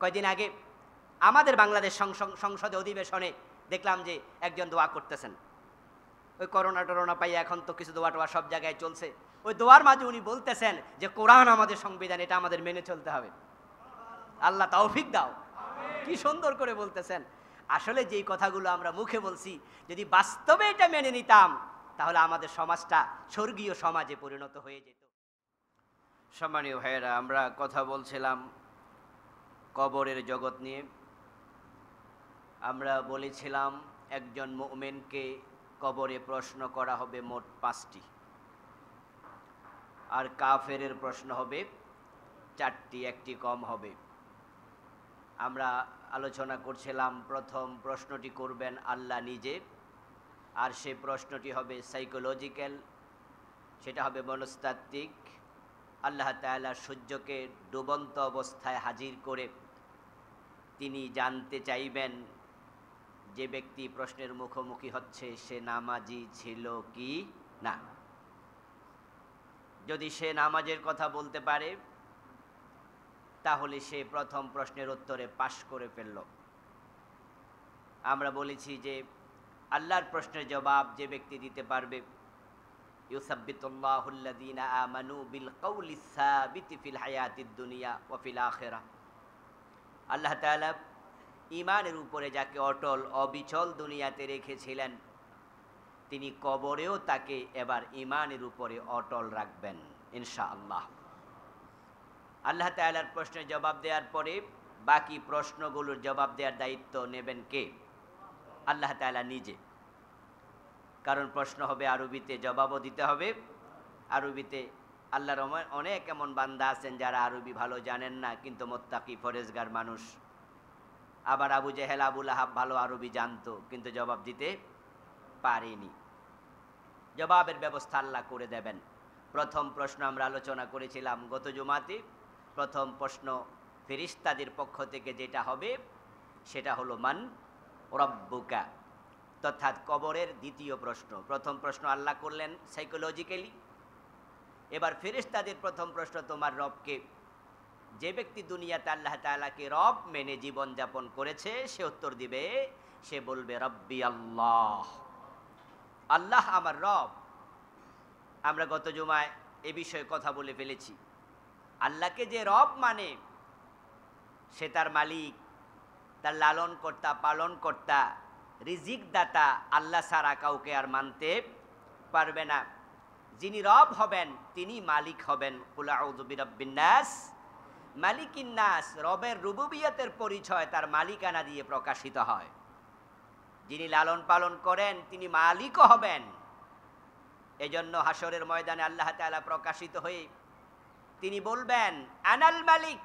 কয়দিন আগে আমাদের বাংলাদেশ সংসদে অধিবেশনে দেখলাম যে একজন দোয়া করতেছেন। ওই করোনা টরোনা পাইয়া এখন তো কিছু দোয়া টোয়া সব জায়গায় চলছে। ওই দোয়ার মাঝে উনি বলতেছেন যে কোরআন আমাদের সংবিধান, এটা আমাদের মেনে চলতে হবে। আল্লাহ তৌফিক দাও। কি সুন্দর করে বলতেছেন। আসলে যেই কথাগুলো আমরা মুখে বলছি, যদি বাস্তবে এটা মেনে নিতাম, তাহলে আমাদের সমাজটা স্বর্গীয় সমাজে পরিণত হয়ে যেত। সম্মানীয় ভাইয়েরা, আমরা কথা বলছিলাম কবরের জগৎ নিয়ে। আমরা বলেছিলাম একজন মুমিনকে কবরে প্রশ্ন করা হবে মোট 5টি, আর কাফেরের প্রশ্ন হবে 4টি, একটি কম হবে। আমরা আলোচনা করছিলাম প্রথম প্রশ্নটি করবেন আল্লাহ নিজে, আর সেই প্রশ্নটি হবে সাইকোলজিক্যাল, সেটা হবে মনস্তাত্ত্বিক। আল্লাহ তাআলা সূর্যকে ডুবন্ত অবস্থায় হাজির করে তিনি জানতে চাইবেন যে ব্যক্তি প্রশ্নের মুখোমুখি হচ্ছে সে নামাজি ছিল কি না। যদি সে নামাজের কথা বলতে পারে, তাহলে সে প্রথম প্রশ্নের উত্তরে পাশ করে ফেলল। আমরা বলেছি যে আল্লাহর প্রশ্নের জবাব যে ব্যক্তি দিতে পারবে, ইউসাব্বিতুল্লাহুল্লাযীনা আমানু বিল কাউলিস সাবিতি ফিল হায়াতিদ দুনিয়া ওয়া ফিল আখিরাহ। আল্লাহ তাআলা ঈমানের উপরে যাকে অটল অবিচল দুনিয়াতে রেখেছিলেন, তিনি কবরেও তাকে এবার ঈমানের উপরে অটল রাখবেন ইনশাআল্লাহ। আল্লাহ তাআলার প্রশ্নের জবাব দেওয়ার পরে বাকি প্রশ্নগুলোর জবাব দেওয়ার দায়িত্ব নেবেন কে? আল্লাহ তাআলা নিজে। কারণ প্রশ্ন হবে আরবিতে, জবাবও দিতে হবে আরবিতে। আল্লাহর অনেক এমন বান্দা আছেন যারা আরবি ভালো জানেন না, কিন্তু মুত্তাকি ফরেজগার মানুষ। আবার আবু জেহেল আবু লাহাব ভালো আরবি জানতো, কিন্তু জবাব দিতে পারেনি। জবাবের ব্যবস্থা আল্লাহ করে দেবেন। প্রথম প্রশ্ন আমরা আলোচনা করেছিলাম গত জুমাতে। প্রথম প্রশ্ন ফেরেশতাদের পক্ষ থেকে যেটা হবে সেটা হলো মান রব্বুকা, অর্থাৎ কবরের দ্বিতীয় প্রশ্ন। প্রথম প্রশ্ন আল্লাহ করলেন সাইকোলজিক্যালি। এবার ফেরেশতাদের প্রথম প্রশ্ন, তোমার রবকে? যে ব্যক্তি দুনিয়াতে আল্লাহ তাআলাকে রব মেনে জীবন যাপন করেছে, সে উত্তর দিবে, সে বলবে রব্বি আল্লাহ, আল্লাহ আমার রব। আমরা গত জুমায় এ বিষয়ে কথা বলে ফেলেছি। আল্লাহকে যে রব মানে, সে তার মালিক, তার লালন কর্তা, পালন কর্তা, রিজিক দাতা। আল্লাহ ছাড়া কাউকে আর মানতে পারবে না। যিনি রব হবেন তিনি মালিক হবেন। কুল আউযু বিরাব্বিন নাস মালিকিন নাস। রবের রুবুবিয়তের পরিচয় তার মালিকানা দিয়ে প্রকাশিত হয়। যিনি লালন পালন করেন তিনি মালিকও হবেন। এজন্য হাসরের ময়দানে আল্লাহ তাআলা প্রকাশিত হয়ে তিনি বলবেন, আনাল মালিক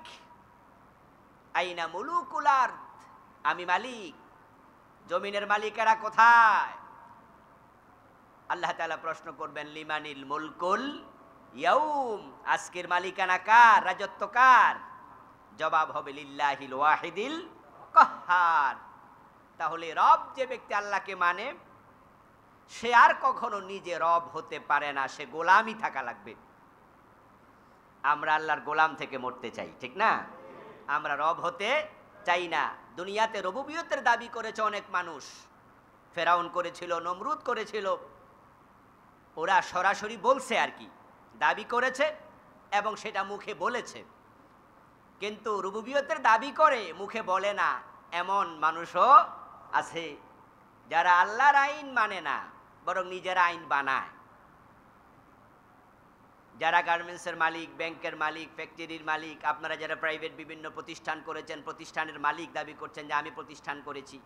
আইনা মুলুকুল আরদ, আমি মালিক, জমিনের মালিকেরা কোথায়? আল্লাহ তাআলা প্রশ্ন করবেন, লিমানিল মুলকুল ইয়াউম, আজকের মালিকানা কার, রাজত্ব কার? জবাব হবে লিল্লাহিল ওয়াহিদিল কাহ্হার। তাহলে রব যে ব্যক্তি আল্লাহকে মানে, সে আর কখনো নিজে রব হতে পারে না, সে গোলামি থাকা লাগবে। আমরা আল্লাহর গোলাম থেকে মরতে চাই, ঠিক না? আমরা রব হতে চাই না। দুনিয়াতে রুবুবিয়তের দাবি করেছে অনেক মানুষ। ফেরাউন করেছিল, নমরুদ করেছিল। ওরা সরাসরি বলছে আর কি, দাবি করেছে এবং সেটা মুখে বলেছে, কিন্তু রুবুবিয়তের দাবি করে মুখে বলে না। এমন মানুষও আছে যারা আল্লাহর আইন মানে না, বরং নিজেরা আইন বানায়। যারা গার্মেন্টসের মালিক, ব্যাংকের মালিক, ফ্যাক্টরির মালিক, আপনারা যারা প্রাইভেট বিভিন্ন প্রতিষ্ঠান করেছেন, প্রতিষ্ঠানের মালিক দাবি করছেন যে আমি প্রতিষ্ঠান করেছি।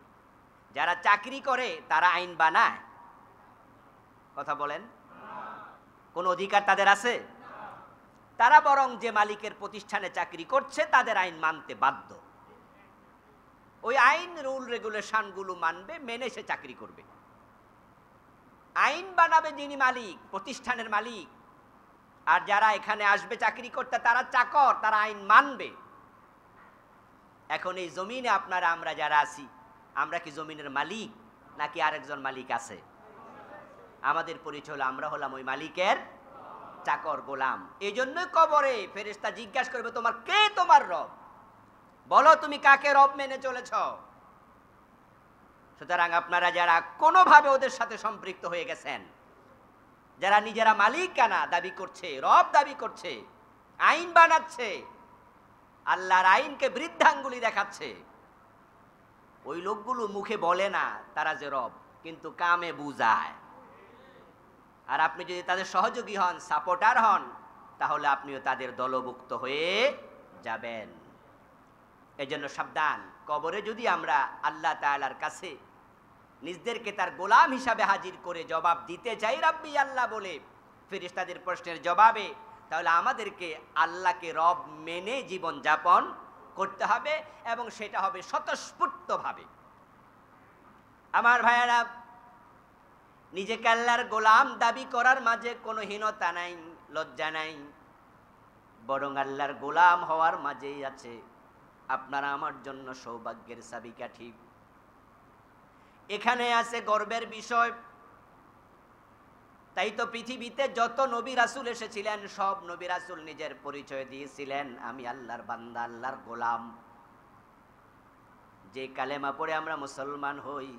যারা চাকরি করে তারা আইন বানায়। কথা বলেন, কোন অধিকার তাদের আছে? তারা বরং যে মালিকের প্রতিষ্ঠানে চাকরি করছে তাদের আইন মানতে বাধ্য। ওই আইন, রুল রেগুলেশনগুলো মানবে, মেনে সে চাকরি করবে। আইন বানাবে যিনি মালিক, প্রতিষ্ঠানের মালিক। আর যারা এখানে আসবে চাকরি করতে তারা চাকর, তারা আইন মানবে। এখন এই জমিনে আপনারা আমরা যারা আছি, আমরা কি জমিনের মালিক নাকি আরেকজন মালিক আছে? আমাদের পরিচয় হলো আমরা হলাম ওই মালিকের চাকর, গোলাম। এই জন্যই কবরে ফেরেশতা জিজ্ঞাসা করবে, তোমার কে তোমার রব? বলো তুমি কাকে রব মেনে চলেছ? সুতরাং আপনারা যারা কোনোভাবে ওদের সাথে সম্পৃক্ত হয়ে গেছেন, যারা নিজেরা মালিকানা দাবি করছে, রব দাবি করছে, আইন বানাচ্ছে, আল্লাহর আইনকে বৃদ্ধাঙ্গুলি দেখাচ্ছে, ওই লোকগুলো মুখে বলে না তারা যে রব, কিন্তু কামে বুঝায়। আর আপনি যদি তাদের সহযোগী হন, সাপোর্টার হন, তাহলে আপনিও তাদের দলভুক্ত হয়ে যাবেন। এজন্য সাবধান, কবরে যদি আমরা আল্লাহ তাআলার কাছে নিজদেরকে তার গোলাম হিসাবে হাজির করে জবাব দিতে চাই রাব্বি আল্লাহ বলে ফেরেশতাদের প্রশ্নের জবাবে, তাহলে আমাদেরকে আল্লাহকে রব মেনে জীবন যাপন করতে হবে, এবং সেটা হবে স্বতঃস্ফূর্তভাবে। আমার ভাইয়েরা, নিজেকে আল্লাহর গোলাম দাবি করার মাঝে কোনো হীনতা নাই, লজ্জা নাই, বরং আল্লাহর গোলাম হওয়ার মাঝেই আছে আপনারা আমার জন্য সৌভাগ্যের চাবিকাঠি। এখানে আছে গর্বের বিষয়। তাই তো পৃথিবীতে যত নবী রাসূল এসেছিলেন, সব নবী রাসূল নিজের পরিচয় দিয়েছিলেন, আমি আল্লাহর বান্দা, আল্লাহর গোলাম। যে কালেমা পড়ে আমরা মুসলমান হই,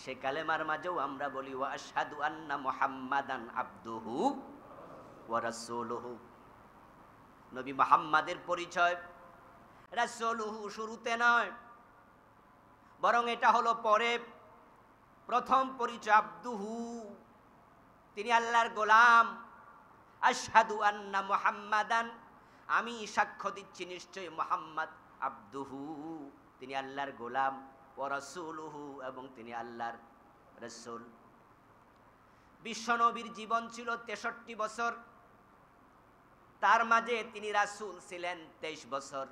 সে কালেমার মাঝেও আমরা বলি ওয়া আশহাদু আন্না মুহাম্মাদান আবদুহু ওয়া রাসূলুহু। নবী মুহাম্মাদের পরিচয় রাসূলুহু শুরুতে নয়, বরং এটা হলো পরে। প্রথম পরিচয় আবদুহু, তিনি আল্লাহর গোলাম। আশহাদু আন্না মুহাম্মাদান, আমি সাক্ষ্য দিচ্ছি নিশ্চয়ই মুহাম্মদ আবদুহু, তিনি আল্লাহর গোলাম, ওয়া রাসূলুহু, এবং তিনি আল্লাহর রাসূল। বিশ্বনবীর জীবন ছিল 63 বছর, তার মাঝে তিনি রাসূল ছিলেন 23 বছর।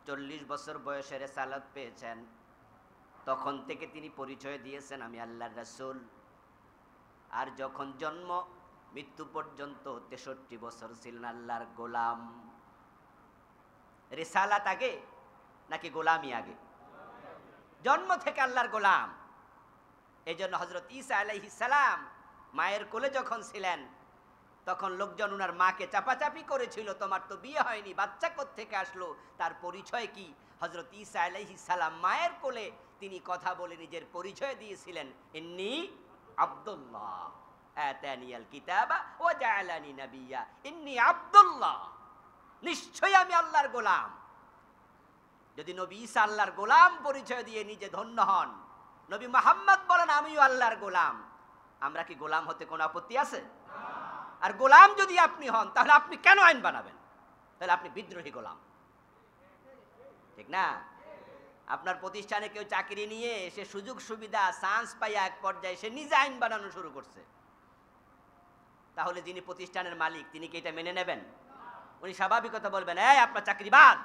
40 বছর বয়সে রিসালাত পেয়েছেন, তখন থেকে তিনি পরিচয় দিয়েছেন আমি আল্লাহর রাসূল। আর যখন জন্ম মৃত্যু পর্যন্ত 63 বছর ছিলেন আল্লাহর গোলাম। রিসালাত আগে নাকি গোলামি আগে? জন্ম থেকে আল্লাহর গোলাম। এই জন্য হযরত ঈসা আলাইহিস সালাম মায়ের কোলে যখন ছিলেন, তখন লোকজন ওনার মাকে চাপাচাপি করেছিল, তোমার তো বিয়ে হয়নি, বাচ্চা কোত্থেকে আসলো, তার পরিচয় কি? হযরত ঈসা আলাইহিস সালাম মায়ের কোলে তিনি কথা বলে নিজের পরিচয় দিয়েছিলেন, ইন্নী আব্দুল্লাহ আতানিয়াল কিতাবা ওয়া জাআলানি নাবিয়্যা, ইন্নী আব্দুল্লাহ, নিশ্চয়ই আমি আল্লাহর গোলাম। যদি নবী ঈসা আল্লাহর গোলাম পরিচয় দিয়ে নিজে ধন্য হন, নবী মুহাম্মদ বলেন আমিও আল্লাহর গোলাম, আমরা কি গোলাম হতে কোনো আপত্তি আছে? আর গোলাম যদি আপনি হন, তাহলে আপনি কেন আইন বানাবেন? তাহলে আপনি বিদ্রোহী গোলাম, ঠিক না? আপনার প্রতিষ্ঠানে কেউ চাকরি নিয়ে সে সুযোগ সুবিধা চান্স পাইয়া এক পর্যায়ে সে নিজে আইন বানানো শুরু করছে, তাহলে যিনি প্রতিষ্ঠানের মালিক তিনি কি এটা মেনে নেবেন? উনি স্বাভাবিকতা বলবেন, এই আপনার চাকরি বাদ,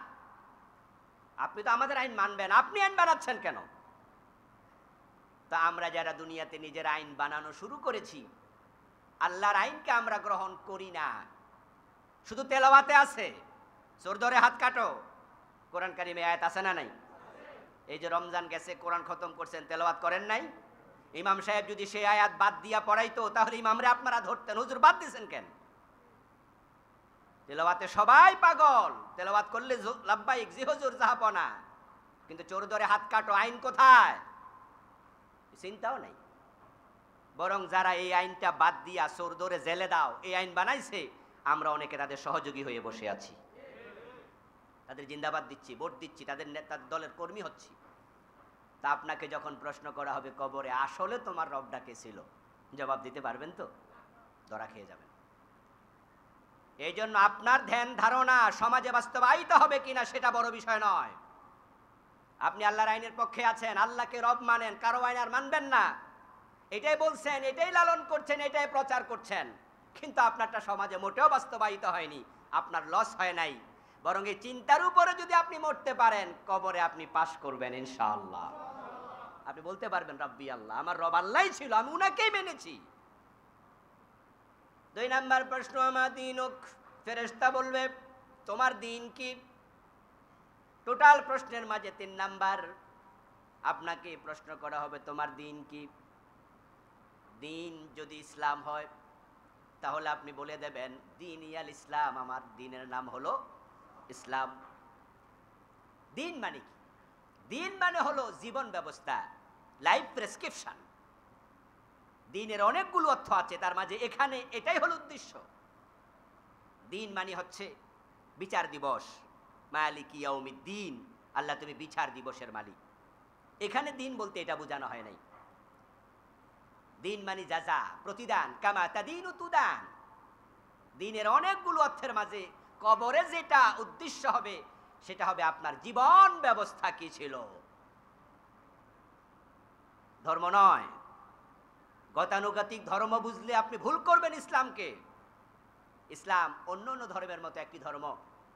আপনি তো আমাদের আইন মানবেন, আপনি আইন বানাচ্ছেন কেন? তা আমরা যারা দুনিয়াতে নিজের আইন বানানো শুরু করেছি, আল্লাহর আইনকে আমরা গ্রহণ করি না, শুধু তেলাওয়াতে আছে, চোর ধরে হাত কাটো, কোরআন কারিমে আয়াত আছে না নাই? এই যে রমজান গেছে, কোরআন খতম করছেন, তেলাওয়াত করেন নাই? ইমাম সাহেব যদি সেই আয়াত বাদ দিয়া পড়াইতো, তাহলে ইমামরে আপনারা ধরতেন, হুজুর বাদ দিয়েছেন কেন? তেলাওয়াতে সবাই পাগল, তেলাওয়াত করলে লাব্বাইক জি হুজুর জাহাপনা, কিন্তু চোর ধরে হাত কাটো আইন কোথায়? চিন্তাও নাই। বরং যারা এই আইনটা বাদ দিয়া চোর ধরে জেলে দাও এই আইন বানাইছে, আমরা অনেকে তাদের সহযোগী হয়ে বসে আছি, তাদের জিন্দাবাদ দিচ্ছি, ভোট দিচ্ছি, তাদের নেতার দলের কর্মী হচ্ছি। তা আপনাকে যখন প্রশ্ন করা হবে কবরে, আসলে তোমার রবটা কে ছিল, জবাব দিতে পারবেন তো? ধরা খেয়ে যাবেন। এই জন্য আপনার ধ্যান ধারণা সমাজে বাস্তবায়িত হবে কিনা সেটা বড় বিষয় নয়। আপনি আল্লাহর আইনের পক্ষে আছেন, আল্লাহকে রব মানেন, কারো আইন আর মানবেন না, এটাই বলছেন, এটাই লালন করছেন, এটাই প্রচার করছেন, কিন্তু আপনারটা সমাজে মোটেও বাস্তবায়িত হয়নি, আপনার লস হয় নাই। বরং এই চিন্তার উপরে যদি আপনি মরতে পারেন, কবরে আপনি পাশ করবেন ইনশাআল্লাহ। আপনি বলতে পারবেন রাব্বি আল্লাহ, আমার রব আল্লাহই ছিল, আমি উনাকেই মেনেছি। 2 নাম্বার প্রশ্ন, আমার দিনুক, ফেরেশতা বলবে তোমার দিন কি? টোটাল প্রশ্নের মাঝে 3 নাম্বার আপনাকে প্রশ্ন করা হবে তোমার দিন কি? দিন যদি ইসলাম হয়, তাহলে আপনি বলে দেবেন দিন ইয়াল ইসলাম, আমার দিনের নাম হলো ইসলাম। দিন মানে কি? দিন মানে হলো জীবন ব্যবস্থা, লাইফ প্রেসক্রিপশন। দিনের অনেকগুলো অর্থ আছে, তার মাঝে এখানে এটাই হলো উদ্দেশ্য। দিন মানে হচ্ছে বিচার দিবস, মালিক ইয়াউমিদ্দিন, আল্লাহ তুমি বিচার দিবসের মালিক। এখানে দিন বলতে এটা বোঝানো হয় নাই। দিন মানে জাযা, প্রতিদান, কামা তাদিনু তুদান। দিনের অনেকগুলো অর্থের মাঝে কবরে যেটা উদ্দেশ্য হবে সেটা হবে আপনার জীবন ব্যবস্থা কি ছিল, ধর্ম নয়। গতানুগতিক ধর্ম বুঝলে আপনি ভুল করবেন ইসলামকে। ইসলাম অন্য অন্য ধর্মের মতো একটি ধর্ম,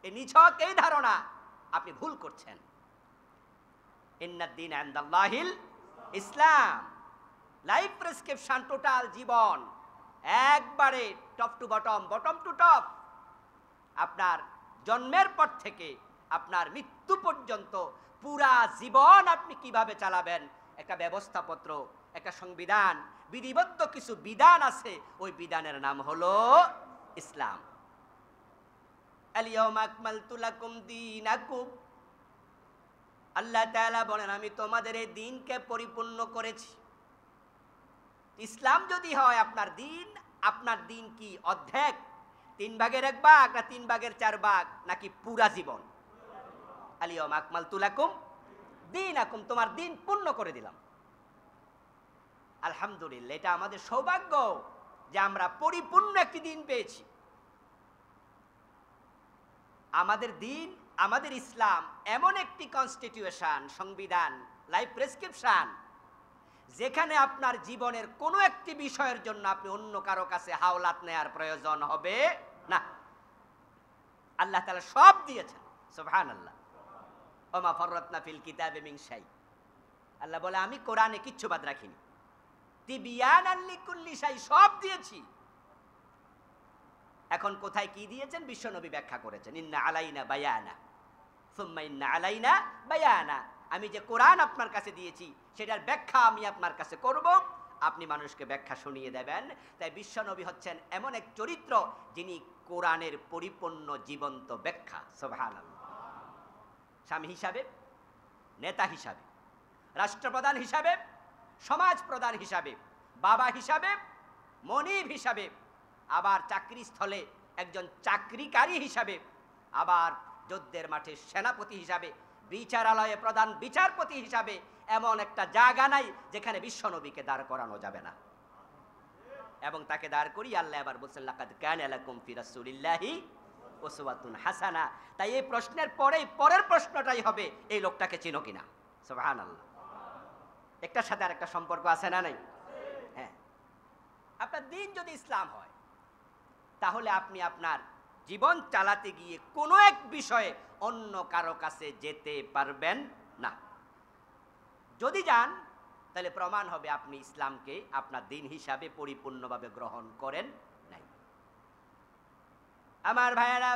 এই নিছক এই ধারণা আপনি ভুল করছেন। ইন্নাদ-দীন ইনদাল্লাহিল ইসলাম, লাইফ প্রেসক্রিপশন, টোটাল জীবন একবারে top to bottom, bottom to top, আপনার জন্মের পর থেকে আপনার মৃত্যু পর্যন্ত পুরা জীবন আপনি কিভাবে চালাবেন, একটা ব্যবস্থাপত্র, একটা সংবিধান, বিধিবদ্ধ কিছু বিধান আছে, ওই বিধানের নাম হলো ইসলাম। আল-ইয়াওমা আকমালতু লাকুম দীনাকুম, আল্লাহ তাআলা বলেন আমি তোমাদের এই দ্বীনকে পরিপূর্ণ করেছি। ইসলাম যদি হয় আপনার দ্বীন, আপনার দ্বীন কি অর্ধেক, 3 ভাগের 1 ভাগ, না 3 ভাগের 4 ভাগ, নাকি পুরা জীবন? আল-ইয়াওমা আকমালতু লাকুম দীনাকুম, তোমার দ্বীন পূর্ণ করে দিলাম। আলহামদুলিল্লাহ, এটা আমাদের সৌভাগ্য যে আমরা পরিপূর্ণ একটি দ্বীন পেয়েছি। আমাদের দ্বীন, আমাদের ইসলাম এমন একটি কনস্টিটিউশন, সংবিধান, লাইফ প্রেসক্রিপশন, যেখানে আপনার জীবনের কোনো একটি বিষয়ের জন্য আপনি অন্য কারো কাছে হাওলাত নেয়ার প্রয়োজন হবে না। আল্লাহ তাআলা সব দিয়েছেন, সুবহানাল্লাহ। ওমা ফাররাতনা ফিল কিতাবি মিন শাই, আল্লাহ বলে আমি কোরআনে কিচ্ছু বাদ রাখিনি। তিবিয়ানান লিকুল্লি শাই, সব দিয়েছি। এখন কোথায় কি দিয়েছেন বিশ্বনবী ব্যাখ্যা করেছেন, ইন্না আলাইনা বায়ানা সুম্মা ইন্না আলাইনা বায়ানা। আমি যে কোরআন আপনার কাছে দিয়েছি সেটার ব্যাখ্যা আমি আপনার কাছে করব, আপনি মানুষকে ব্যাখ্যা শুনিয়ে দেবেন। তাই বিশ্বনবী হচ্ছেন এমন এক চরিত্র যিনি কোরআনের পরিপূর্ণ জীবন্ত ব্যাখ্যা। সুবহানাল্লাহ। স্বামী হিসাবে, নেতা হিসাবে, রাষ্ট্রপ্রধান হিসাবে, সমাজ প্রধান হিসাবে, বাবা হিসাবে, মনিব হিসাবে, আবার চাকরি স্থলে একজন চাকরিকারী হিসাবে, আবার যুদ্ধের মাঠে সেনাপতি হিসাবে, বিচারালয়ে প্রধান বিচারপতি হিসাবে এমন একটা জায়গা নাই যেখানে বিশ্বনবীকে দাঁড় করানো যাবে না। এবং তাকে দাঁড় করি আল্লাহ আবার বলছেন লাকাদ কানা লাকুম ফি রাসূলিল্লাহি উসওয়াতুন হাসানা। তাই এই প্রশ্নের পরের প্রশ্নটাই হবে এই লোকটাকে চিনো কিনা। সুবহানাল্লাহ। একটার সাথে আরেকটা সম্পর্ক আছে না নাই? হ্যাঁ, আপনার দিন যদি ইসলাম হয় তাহলে আপনি আপনার জীবন চালাতে গিয়ে কোনো এক বিষয়ে অন্য কারো কাছে যেতে পারবেন না। যদি যান তাহলে প্রমাণ হবে আপনি ইসলামকে আপনার দিন হিসাবে পরিপূর্ণভাবে গ্রহণ করেন নাই। আমার ভাইয়েরা,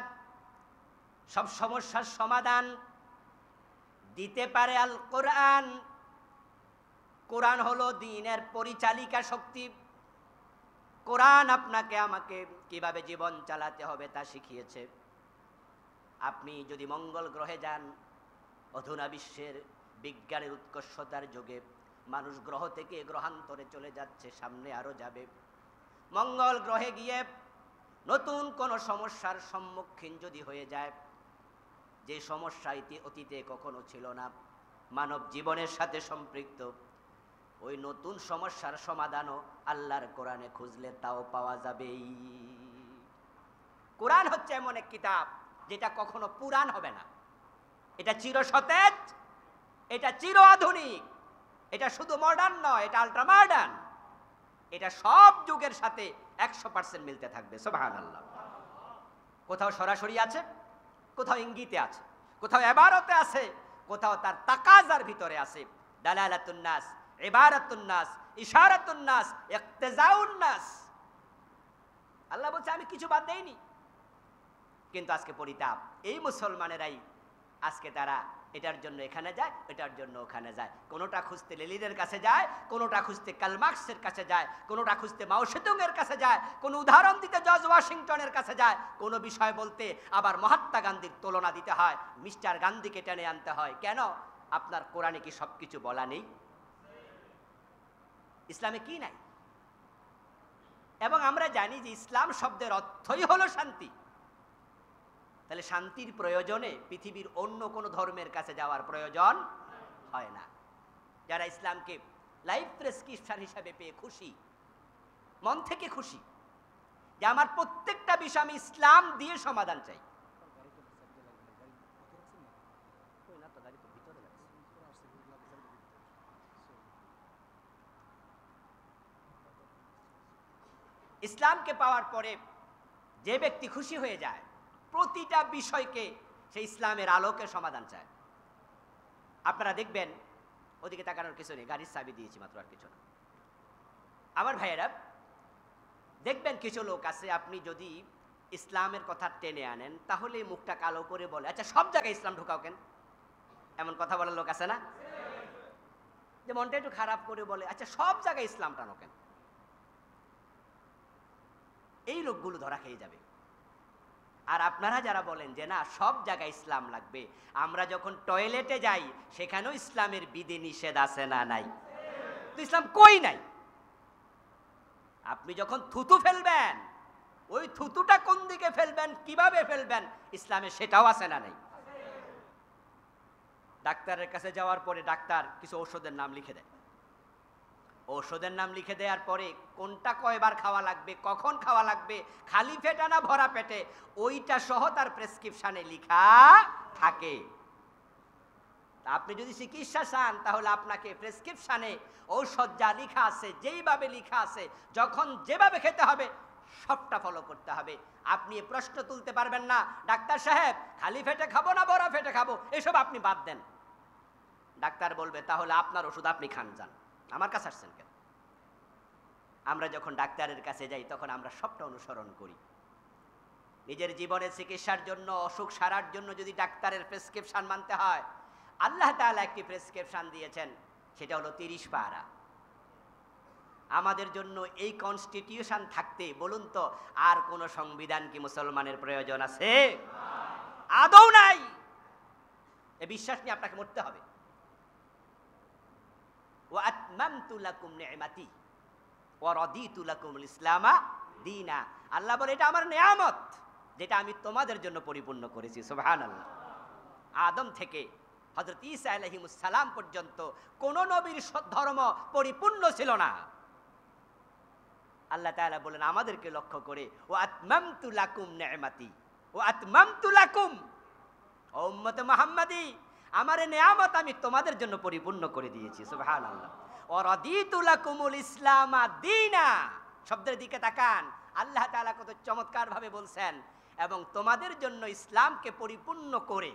সব সমস্যার সমাধান দিতে পারে আল কোরআন। কোরআন হলো দ্বীনের পরিচালিকা শক্তি। কোরআন আপনাকে আমাকে কিভাবে জীবন চালাতে হবে তা শিখিয়েছে। আপনি যদি মঙ্গল গ্রহে যান, অধুনা বিশ্বের বিজ্ঞানের উৎকর্ষতার যুগে মানুষ গ্রহ থেকে গ্রহান্তরে চলে যাচ্ছে, সামনে আরো যাবে। মঙ্গল গ্রহে গিয়ে নতুন কোন সমস্যার সম্মুখীন যদি হয়ে যায়, যে সমস্যা অতীতে কখনো ছিল না, মানব জীবনের সাথে সম্পৃক্ত, ওই নতুন সমস্যার সমাধানও আল্লাহর কোরআনে খুঁজলে তাও পাওয়া যাবেই। কোরআন হচ্ছে এমন এক কিতাব যেটা কখনো পুরান হবে না। এটা চিরসতেজ, এটা চির আধুনিক, এটা শুধু মডার্ন নয়, এটা আল্ট্রা মডার্ন। এটা সব যুগের সাথে 100% মিলতে থাকবে। সুবহানাল্লাহ। কোথাও সরাসরি আছে, কোথাও ইঙ্গিতে আছে, কোথাও ইবারতে আছে, কোথাও তার তাকাজার ভিতরে আছে। দালালাতুন নাস, ইবারাতুন নাস, ইশারাতুন নাস, ইক্তিজাউন নাস। আল্লাহ বলছে আমি কিছু বাদ দেইনি। কিন্তু আজকে পরিতাপ, এই মুসলমানেরাই আজকে তারা এটার জন্য এখানে যায়, এটার জন্য ওখানে যায়, কোনোটা খুঁজতে লেলিনের কাছে যায়, কোনোটা খুঁজতে কার্লমার্ক্সের কাছে যায়, কোনোটা খুঁজতে মাও সেতুংয়ের কাছে যায়, কোনো উদাহরণ দিতে জর্জ ওয়াশিংটনের কাছে যায়, কোনো বিষয় বলতে আবার মহাত্মা গান্ধীর তুলনা দিতে হয়, মিস্টার গান্ধীকে টেনে আনতে হয়। কেন? আপনার কোরআনে কি সবকিছু বলা নেই? ইসলামে কি নাই? এবং আমরা জানি যে ইসলাম শব্দের অর্থই হলো শান্তি। তাহলে শান্তির প্রয়োজনে পৃথিবীর অন্য কোনো ধর্মের কাছে যাওয়ার প্রয়োজন হয় না। যারা ইসলামকে লাইফ প্রেসক্রিপশন হিসাবে পেয়ে খুশি, মন থেকে খুশি যে আমার প্রত্যেকটা বিষয় আমি ইসলাম দিয়ে সমাধান চাই। ইসলামকে পাওয়ার পরে যে ব্যক্তি খুশি হয়ে যায়, প্রতিটা বিষয়কে সে ইসলামের আলোকে সমাধান চায়। আপনারা দেখবেন, ওদিকে তাকানোর কিছু নেই, গাড়ির চাবি দিয়েছি মাত্র, আর কিছু না। আমার ভাইয়েরা দেখবেন কিছু লোক আছে, আপনি যদি ইসলামের কথা টেনে আনেন তাহলে মুখটা কালো করে বলে, আচ্ছা সব জায়গায় ইসলাম ঢোকাও কেন? এমন কথা বলার লোক আছে না? যে মনটা একটু খারাপ করে বলে, আচ্ছা সব জায়গায় ইসলাম টানো কেন? এই লোকগুলো ধরা খেয়ে যাবে। আর আপনারা যারা বলেন যে না সব জায়গায় ইসলাম লাগবে, আমরা যখন টয়লেটে যাই সেখানেও ইসলামের বিধি নিষেধ আছে না নাই? তো ইসলাম কই নাই? আপনি যখন থুতু ফেলবেন, ওই থুতুটা কোন দিকে ফেলবেন, কিভাবে ফেলবেন, ইসলামে সেটাও আছে না নাই? ডাক্তারের কাছে যাওয়ার পরে ডাক্তার কিছু ঔষধের নাম লিখে দেয়। ঔষধের নাম লিখে দেওয়ার পরে কোনটা কয়বার খাওয়া লাগবে, কখন খাওয়া লাগবে, খালি পেটে না ভরা পেটে, ওইটা সহ তার প্রেসক্রিপশনে লেখা থাকে। আপনি যদি চিকিৎসা চান তাহলে আপনাকে প্রেসক্রিপশনে ঔষধ যা লেখা আছে, যেইভাবে লেখা আছে, যখন যেভাবে খেতে হবে সবটা ফলো করতে হবে। আপনি প্রশ্ন তুলতে পারবেন না, ডাক্তার সাহেব খালি পেটে খাবো না ভরা পেটে খাবো, এসব আপনি বাদ দেন। ডাক্তার বলবে তাহলে আপনার ওষুধ আপনি খান, যান, আমার কাছে আসছেন কেন? আমরা যখন ডাক্তারের কাছে যাই তখন আমরা সবটা অনুসরণ করি। নিজের জীবনের চিকিৎসার জন্য, অসুখ সারার জন্য যদি ডাক্তারের প্রেসক্রিপশন মানতে হয়, আল্লাহ তাআলা একটি প্রেসক্রিপশন দিয়েছেন, সেটা হলো 30 পারা। আমাদের জন্য এই কনস্টিটিউশন থাকতে বলুন তো আর কোন সংবিধান কি মুসলমানের প্রয়োজন আছে? আদৌ নাই। এই বিশ্বাস নিয়ে আপনাকে মরতে হবে। ওয়া আতমামতু লাকুম নি'মাতি ওয়া রাদিতু লাকুমুল ইসলামা দীনা। আল্লাহ বলে এটা আমার নিয়ামত যেটা আমি তোমাদের জন্য পরিপূর্ণ করেছি। সুবহানাল্লাহ। আদম থেকে হযরত ঈসা আলাইহিস সালাম পর্যন্ত কোন নবীর ধর্ম পরিপূর্ণ ছিল না। আল্লাহ তাআলা বলেন আমাদেরকে লক্ষ্য করে, ওয়া আতমামতু লাকুম নি'মাতি ওয়া আতমামতু লাকুম, ও উম্মতে মুহাম্মাদি আমার নিয়ামত আমি তোমাদের জন্য পরিপূর্ণ করে দিয়েছি। সুবহানাল্লাহ। ওয়া রাদিতু লাকুমুল ইসলামা দীনা, শব্দের দিকে তাকান, আল্লাহ তাআলা কত চমৎকার ভাবে বলছেন, এবং তোমাদের জন্য ইসলামকে পরিপূর্ণ করে,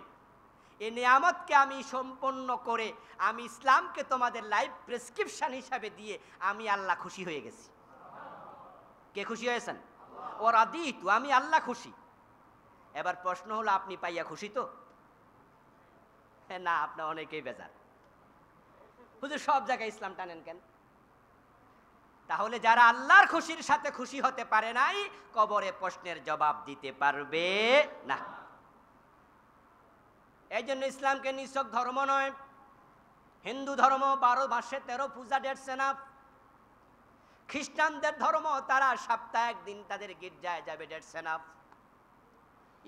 এই নিয়ামতকে আমি সম্পন্ন করে, আমি ইসলামকে তোমাদের লাইফ প্রেসক্রিপশন হিসাবে দিয়ে আমি আল্লাহ খুশি হয়ে গেছি। কে খুশি হয়েছেন? ও রাদিতু, আমি আল্লাহ খুশি। এবার প্রশ্ন হলো আপনি পাইয়া খুশি তো? না, আপনার অনেকেই বেজার। হুজুর সব জায়গায় ইসলাম টানেন কেন? তাহলে যারা আল্লাহর খুশির সাথে খুশি হতে পারে নাই, কবরে প্রশ্নের জবাব দিতে পারবে না। এই জন্য ইসলামকে নিছক ধর্ম নয়, হিন্দু ধর্ম 12 মাসে 13 পূজা, ডেটস এনাফ। খ্রিস্টানদের ধর্ম তারা সপ্তাহে একদিন তাদের গির্জায় যাবে, ডেটস এনাফ।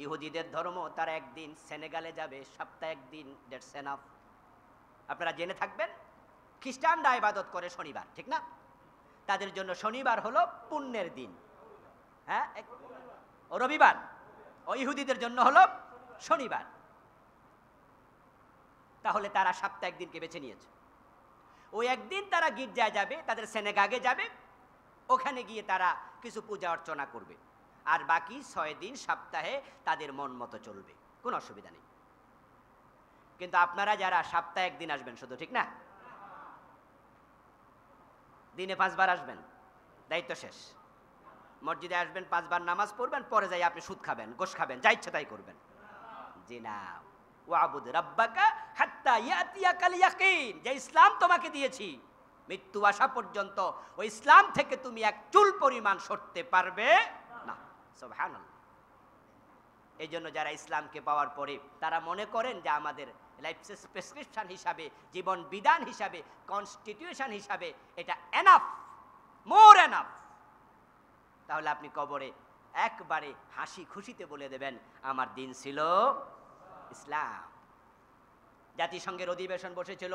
ইহুদিদের ধর্ম তারা একদিন সেনেগালে যাবে, সপ্তাহে একদিন, ডেটস এনাফ। আপনারা জেনে থাকবেন খ্রিস্টানরা ইবাদত করে শনিবার, ঠিক না? তাদের জন্য শনিবার হলো পুণ্যের দিন, হ্যাঁ, রবিবার। ও ইহুদিদের জন্য হলো শনিবার। তাহলে তারা সপ্তাহে একদিনকে বেছে নিয়েছে। ওই একদিন তারা গির্জায় যাবে, তাদের সেনেগাগে যাবে, ওখানে গিয়ে তারা কিছু পূজা অর্চনা করবে, আর বাকি 6 দিন সপ্তাহে তাদের মন মতো চলবে, কোনো অসুবিধা নেই। কিন্তু আপনারা যারা সপ্তাহে একদিন আসবেন শুধু, ঠিক না? দিনে 5 বার আসবেন, দায়িত্ব শেষ। মসজিদে আসবেন, 5 বার নামাজ পড়বেন, পরে যাই আপনি সুদ খাবেন, গোশ খাবেন, যা ইচ্ছা তাই করবেন। জি না, ওয়াবুদ রাব্বাকা হাত্তা ইয়াতিয়াকাল ইয়াকিন, যে ইসলাম তোমাকে দিয়েছি মৃত্যু আসা পর্যন্ত ওই ইসলাম থেকে তুমি এক চুল পরিমাণ সরতে পারবে না। সুবহানাল্লাহ। এই জন্য যারা ইসলামকে পাওয়ার পরে তারা মনে করেন যে আমাদের লাইফ প্রেসক্রিপশন হিসাবে, জীবন বিধান হিসাবে, কনস্টিটিউশন হিসাবে এটা এনাফ, মোর এনাফ। তাহলে আপনি কবরে একবারে হাসি খুশিতে বলে দেবেন আমার দিন ছিল ইসলাম। জাতিসংঘের অধিবেশন বসেছিল,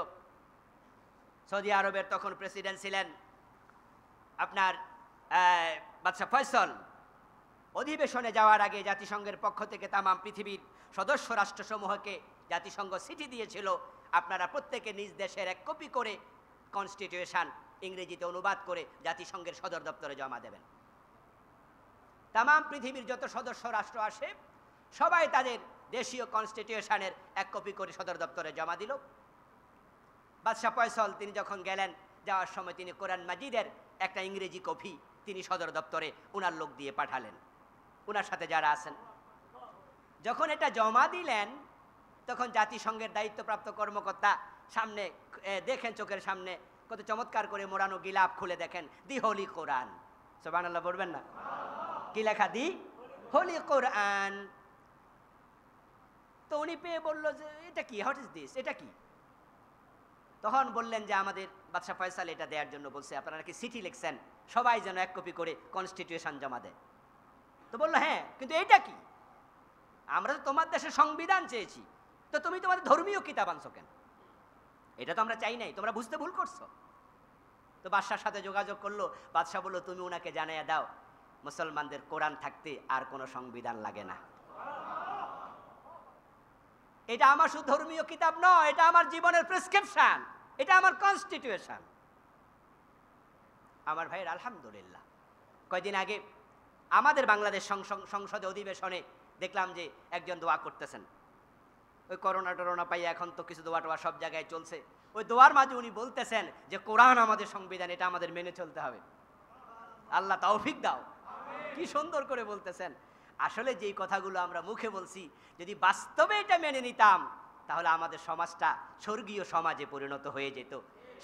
সৌদি আরবের তখন প্রেসিডেন্ট ছিলেন আপনার বাদশাহ ফয়সল। অধিবেশনে যাওয়ার আগে জাতিসংঘের পক্ষ থেকে তামাম পৃথিবীর সদস্য রাষ্ট্রসমূহকে জাতিসংঘ চিঠি দিয়েছিল, আপনারা প্রত্যেকে নিজ দেশের এক কপি করে কনস্টিটিউশন ইংরেজিতে অনুবাদ করে জাতিসংঘের সদর দপ্তরে জমা দেবেন। তামাম পৃথিবীর যত সদস্য রাষ্ট্র আসে সবাই তাদের দেশীয় কনস্টিটিউশনের এক কপি করে সদর দপ্তরে জমা দিল। বাদশাহ ফয়সল তিনি যখন গেলেন, যাওয়ার সময় তিনি কোরআন মাজিদের একটা ইংরেজি কপি তিনি সদর দপ্তরে উনার লোক দিয়ে পাঠালেন, উনার সাথে যারা আছেন। যখন এটা জমা দিলেন তখন জাতিসংঘের দায়িত্বপ্রাপ্ত কর্মকর্তা সামনে দেখেন, চোখের সামনে কত চমৎকার করে মোড়ানো গিলাপ খুলে দেখেন দি হোলি কোরআন। সুবহানাল্লাহ বলবেন না? কি লেখা? দি হোলি কোরআন। তো উনি পেয়ে বলল যে এটা কি, হোয়াট ইজ দিস, এটা কি? তখন বললেন যে আমাদের বাদশাহ ফয়সাল এটা দেওয়ার জন্য বলছে, আপনারা কি চিঠি লিখছেন সবাই যেন এক কপি করে কনস্টিটিউশন জমা দেয়? তো বললো হ্যাঁ, কিন্তু এটা কি? আমরা তো তোমার দেশের সংবিধান চেয়েছি, তো তুমি তোমাদের ধর্মীয় কিতাব আনছো কেন? এটা তো আমরা চাই নাই, তোমরা বুঝতে ভুল করছো। তো বাদশার সাথে যোগাযোগ করলো, বাদশাহ বললো তুমি ওনাকে জানাইয়া দাও মুসলমানদের কোরআন থাকতে আর কোনো সংবিধান লাগে না। এটা আমার শুধু ধর্মীয় কিতাব নয়, এটা আমার জীবনের প্রেসক্রিপশন, এটা আমার কনস্টিটিউশন। আমার ভাইয়ের আলহামদুলিল্লাহ, কয়েকদিন আগে আমাদের বাংলাদেশ সংসদে অধিবেশনে দেখলাম যে একজন দোয়া করতেছেন। ওই করোনা টরোনা পাই এখন তো কিছু দোয়া টোয়া সব জায়গায় চলছে, ওই দোয়ার মাঝে উনি বলতেছেন যে কোরআন আমাদের সংবিধান, এটা আমাদের মেনে চলতে হবে। আল্লাহ তৌফিক দাও। কি সুন্দর করে বলতেছেন। আসলে যেই কথাগুলো আমরা মুখে বলছি যদি বাস্তবে এটা মেনে নিতাম তাহলে আমাদের সমাজটা স্বর্গীয় সমাজে পরিণত হয়ে যেত,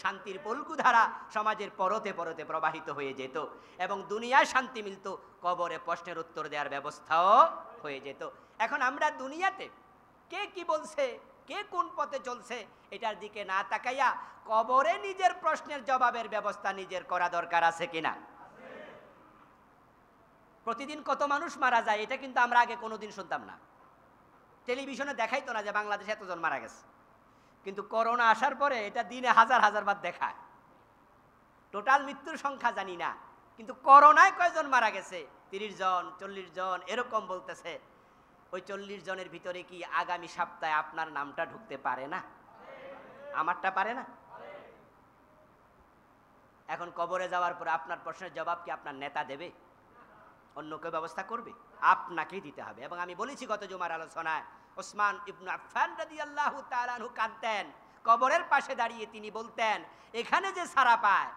শান্তির পলকুধারা সমাজের পরতে পরতে প্রবাহিত হয়ে যেত এবং দুনিয়ায় শান্তি মিলত, কবরে প্রশ্নের উত্তর দেওয়ার ব্যবস্থাও হয়ে যেত। এখন আমরা দুনিয়াতে কে কি বলছে, কে কোন পথে চলছে এটার দিকে না তাকাইয়া কবরে নিজের প্রশ্নের জবাবের ব্যবস্থা নিজের করা দরকার আছে কিনা? প্রতিদিন কত মানুষ মারা যায় এটা কিন্তু আমরা আগে কোনোদিন শুনতাম না, টেলিভিশনে দেখাইতো না যে বাংলাদেশে এতজন মারা গেছে, কিন্তু করোনা আসার পরে এটা দিনে হাজার হাজার বার দেখায়। টোটাল মৃত্যুর সংখ্যা জানি না, কিন্তু করোনায় কয়জন মারা গেছে 30 জন 40 জন এরকম বলতেছে। ওই 40 জনের ভিতরে কি আগামী সপ্তাহে আপনার নামটা ঢুকতে পারে না? আমারটা পারে না? এখন কবরে যাওয়ার পর আপনার প্রশ্নের জবাব কি আপনার নেতা দেবে? অন্য কেউ ব্যবস্থা করবে? আপনাকেই দিতে হবে। এবং আমি বলেছি গত জুমার আলোচনায়, ওসমান ইবনে আফফান রাদিয়াল্লাহু তাআলা আনহু কাঁদতেন, কবরের পাশে দাঁড়িয়ে তিনি বলতেন এখানে যে ছাড়া পায়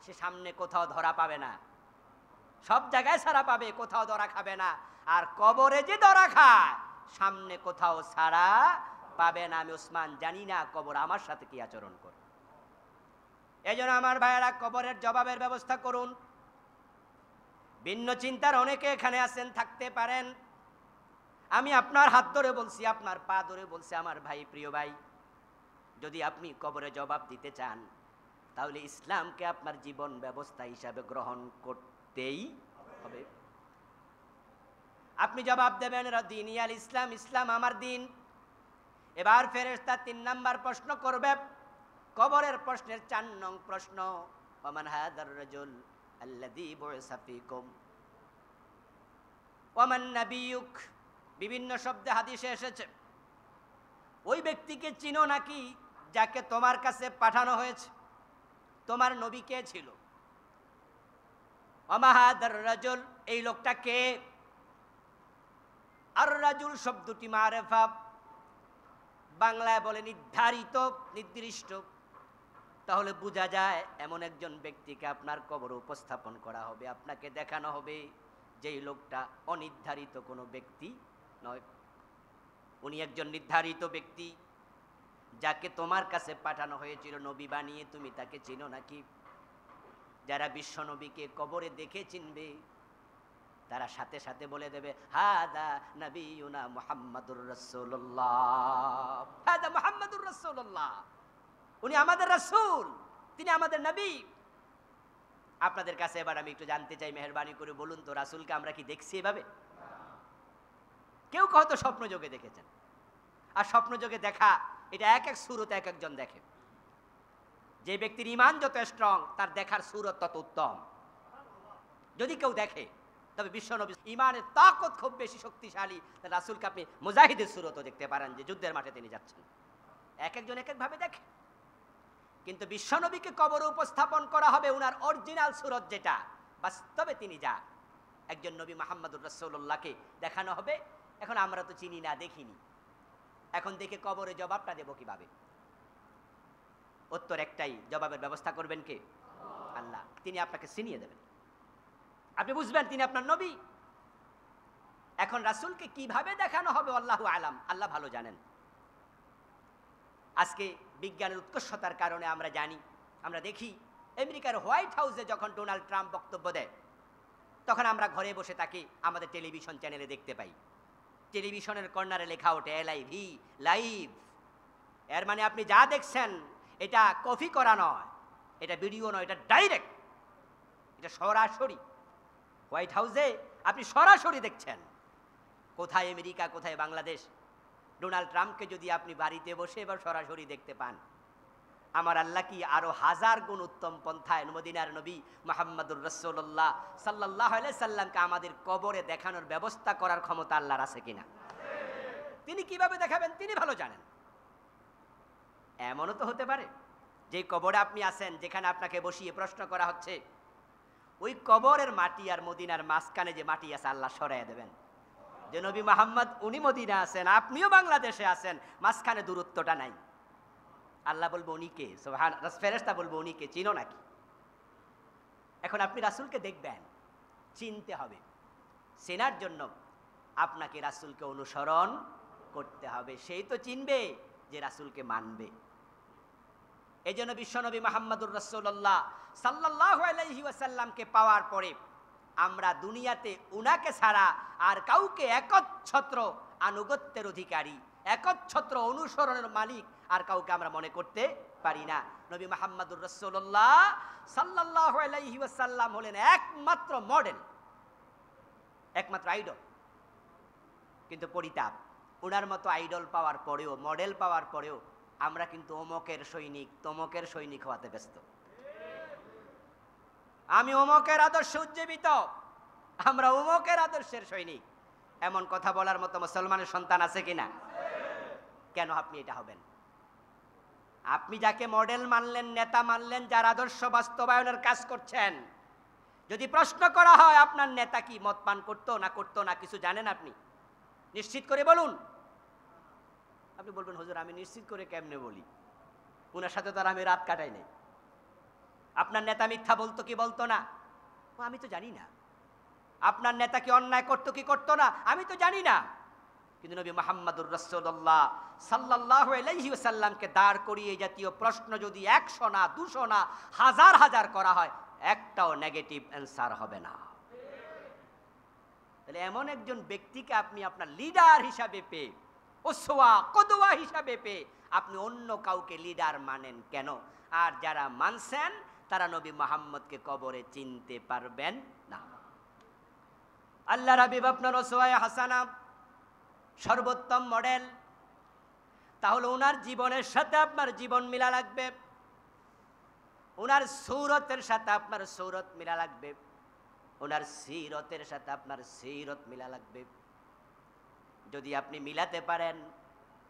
সে সামনে কোথাও ধরা পাবে না, সব জায়গায় ছাড়া পাবে, কোথাও ধরা খাবে না। আর কবরে যে ধরা খায় সামনে কোথাও ছাড়া পাবে না। আমি ওসমান জানি না কবর আমার সাথে কি আচরণ করে। এজন্য আমার ভাইয়েরা কবরের জবাবের ব্যবস্থা করুন। ভিন্ন চিন্তার অনেকে এখানে আছেন, থাকতে পারেন। আমি আপনার হাত ধরে বলছি, আপনার পা ধরে বলছি, আমার ভাই, প্রিয় ভাই, যদি আপনি কবরে জবাব দিতে চান তাহলে ইসলামকে আপনার জীবন ব্যবস্থা হিসাবে গ্রহণ করতেই হবে। আপনি জবাব দেবেন দিন আল ইসলাম, ইসলাম আমার দিন। এবার ফেরেশতা 3 নাম্বার প্রশ্ন করবে, কবরের প্রশ্নের 4 নং প্রশ্ন, ওমান হাদার রাজুল আল্লাযী বুইসা ফীকুম ওয়ামান নাবিয়ুক। বিভিন্ন শব্দে হাদিসে এসেছে ওই ব্যক্তিকে চিনো নাকি যাকে তোমার কাছে পাঠানো হয়েছে, তোমার নবী কে ছিল? ওমা হাদার রাজুল, এই লোকটা কে? আর রাজুল শব্দটি মারেফা, বাংলায় বলে নির্ধারিত, নির্দিষ্ট। তাহলে বোঝা যায় এমন একজন ব্যক্তিকে আপনার কবরে উপস্থাপন করা হবে, আপনাকে দেখানো হবে যেই লোকটা অনির্ধারিত কোনো ব্যক্তি নয়, উনি একজন নির্ধারিত ব্যক্তি। যাকে তোমার কাছে পাঠানো হয়েছিল নবী বানিয়ে, তুমি তাকে চিনো নাকি? যারা বিশ্ব নবীকে কবরে দেখে চিনবে তারা সাথে সাথে বলে দেবে হাদা নবিয়ুনা মুহাম্মাদুর রাসূলুল্লাহ, হাদা মুহাম্মাদুর রাসূলুল্লাহ, উনি আমাদের রাসূল, তিনি আমাদের নবী। আপনাদের কাছে এবার আমি একটু জানতে চাই, মেহেরবানি করে বলুন তো, রাসূলকে আমরা কি দেখছি এভাবে? কেউ হয়তো স্বপ্নযোগে দেখেছেন, আর স্বপ্নযোগে দেখা এটা এক এক সুরত এক একজন দেখে। যে ব্যক্তির ঈমান যত স্ট্রং তার দেখার সুরত তত উত্তম। যদি কেউ দেখে তবে বিশ্বনবী ঈমানের তাকত খুব বেশি শক্তিশালী, রাসূলকে আপনি মুজাহিদের সুরতও দেখতে পারেন, যে যুদ্ধের মাঠে তিনি যাচ্ছেন। এক একজন এক একভাবে দেখে। কিন্তু বিশ্বনবীকে কবরে উপস্থাপন করা হবে উনার অরিজিনাল সুরত, যেটা বাস্তবে তিনি যা একজন নবী মুহাম্মদুর রাসূলুল্লাহকে দেখানো হবে। এখন আমরা তো চিনি না, দেখিনি, এখন দেখে কবরে জবাবটা দেব কিভাবে? উত্তর একটাই, জবাবের ব্যবস্থা করবেন কে? আল্লাহ। তিনি আপনাকে চিনিয়ে দেবেন, আপনি বুঝবেন তিনি আপনার নবী। এখন রাসূলকে কিভাবে দেখানো হবে আল্লাহু আলাম, আল্লাহ ভালো জানেন। আজকে বিজ্ঞানের উৎকর্ষতার কারণে আমরা জানি, আমরা দেখি আমেরিকার হোয়াইট হাউসে যখন ডোনাল্ড ট্রাম্প বক্তব্য দেয় তখন আমরা ঘরে বসে তাকে আমাদের টেলিভিশন চ্যানেলে দেখতে পাই। টেলিভিশনের কর্নারে লেখা ওঠে LIV, লাইভ। এর মানে আপনি যা দেখছেন এটা কপি করা নয়, এটা ভিডিও নয়, এটা ডাইরেক্ট, এটা সরাসরি হোয়াইট হাউসে আপনি সরাসরি দেখছেন। কোথায় আমেরিকা, কোথায় বাংলাদেশ? ডোনাল্ড ট্রাম্পকে যদি আপনি বাড়িতে বসে এবার সরাসরি দেখতে পান, আমার আল্লাহ কি আরো হাজার গুণ উত্তম পন্থায় মদিনার নবী মুহাম্মদুর রাসূলুল্লাহ সাল্লাল্লাহু আলাইহি সাল্লামকে আমাদের কবরে দেখানোর ব্যবস্থা করার ক্ষমতা আল্লাহর আছে কিনা? তিনি কিভাবে দেখাবেন তিনি ভালো জানেন। এমনও তো হতে পারে যে কবরে আপনি আছেন, যেখানে আপনাকে বসিয়ে প্রশ্ন করা হচ্ছে, ওই কবরের মাটি আর মদিনার মাঝখানে যে মাটি আছে আল্লাহ সরাইয়া দেবেন। যে নবী মুহাম্মদ উনি মদিনা আছেন, আপনিও বাংলাদেশে আছেন, মাঝখানে দূরত্বটা নাই। আল্লাহ বলবো উনি কে? সুবহানাল্লাহ। ফেরেশতা বলবো উনি কে, চিনো নাকি? এখন আপনি রাসূলকে দেখবেন, চিনতে হবে। চেনার জন্য আপনাকে রাসূলকে অনুসরণ করতে হবে, সেই তো চিনবে যে রাসূলকে মানবে। এই জন্য বিশ্বনবী মুহাম্মদুর রাসূলুল্লাহ সাল্লাল্লাহু আলাইহি ওয়াসাল্লামকে পাওয়ার পরে আমরা দুনিয়াতে উনাকে ছাড়া আর কাউকে একচ্ছত্র আনুগত্যের অধিকারী, একচ্ছত্র অনুসরণের মালিক আর কাউকে আমরা মনে করতে পারি না। নবী মুহাম্মদুর রাসূলুল্লাহ সাল্লাল্লাহু আলাইহি ওয়াসাল্লাম হলেন একমাত্র মডেল, একমাত্র আইডল। কিন্তু পরিতাপ, ওনার মতো আইডল পাওয়ার পরেও, মডেল পাওয়ার পরেও আমরা কিন্তু অমকের সৈনিক তমকের সৈনিক হওয়াতে ব্যস্ত। আমি অমকের আদর্শে উজ্জীবিত, আমরা অমকের আদর্শের সৈনিক, এমন কথা বলার মতো মুসলমানের সন্তান আছে কিনা? কেন আপনি এটা হবেন? আপনি যাকে মডেল মানলেন, নেতা মানলেন, যার আদর্শ বাস্তবায়নের কাজ করছেন, যদি প্রশ্ন করা হয় আপনার নেতা কি মদ পান করতো না কিছু জানেন আপনি? নিশ্চিত করে বলুন। আপনি বলবেন হুজুর আমি নিশ্চিত করে কেমনে বলি, ওনার সাথে তো আর আমি রাত কাটাই নাই। আপনার নেতা মিথ্যা বলতো কি বলতো না আমি তো জানি না। আপনার নেতা কি অন্যায় করতো কি করতো না আমি তো জানি না। কিন্তু নবী মুহাম্মদুর রাসূলুল্লাহ সাল্লাল্লাহু আলাইহি ওয়াসাল্লামকে দাঁড় করিয়ে এই জাতীয় প্রশ্ন যদি 100 না 200 না হাজার হাজার করা হয়, একটাও নেগেটিভ অ্যান্সার হবে না। তাহলে এমন একজন ব্যক্তিকে আপনি আপনার লিডার হিসাবে পেয়ে, উসওয়া কদওয়া হিসাবে পেয়ে আপনি অন্য কাউকে লিডার মানেন কেন? আর যারা মানছেন তারা নবী মুহাম্মদকে কবরে চিনতে পারবেন না। আল্লাহর হাবিব আপনার উসওয়ায়ে হাসানা, সর্বোত্তম মডেল। তাহলে ওনার জীবনের সাথে আপনার জীবন মিলা লাগবে, ওনার সূরতের সাথে আপনার সূরত মিলা লাগবে, ওনার সিরতের সাথে আপনার সিরত মিলা লাগবে। যদি আপনি মিলাতে পারেন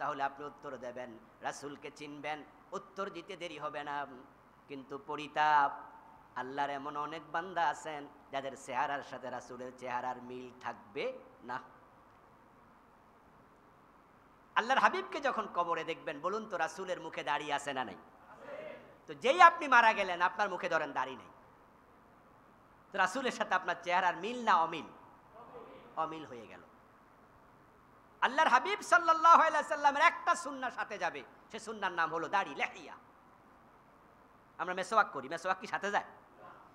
তাহলে আপনি উত্তর দেবেন, রাসূলকে চিনবেন, উত্তর দিতে দেরি হবে না। কিন্তু পরিতাপ, আল্লাহর এমন অনেক বান্দা আছেন যাদের চেহারার সাথে রাসূলের চেহারার মিল থাকবে না। আল্লাহর হাবিবকে যখন কবরে দেখবেন, বলুন তো রাসূলের মুখে দাড়ি আছে না নাই? তো যেই আপনি মারা গেলেন আপনার মুখে ধরেন দাড়ি নেই, তো রাসূলের সাথে আপনার চেহারার মিল না অমিল? অমিল হয়ে গেল। আল্লাহর হাবিব সাল্লাল্লাহু আলাইহি সাল্লামের একটা সুন্নাহ সাথে যাবে, সে সুন্নার নাম হলো দাড়ি, লেহিয়া। আমরা মেসওয়াক করি, মেসওয়াক কি সাথে যায়?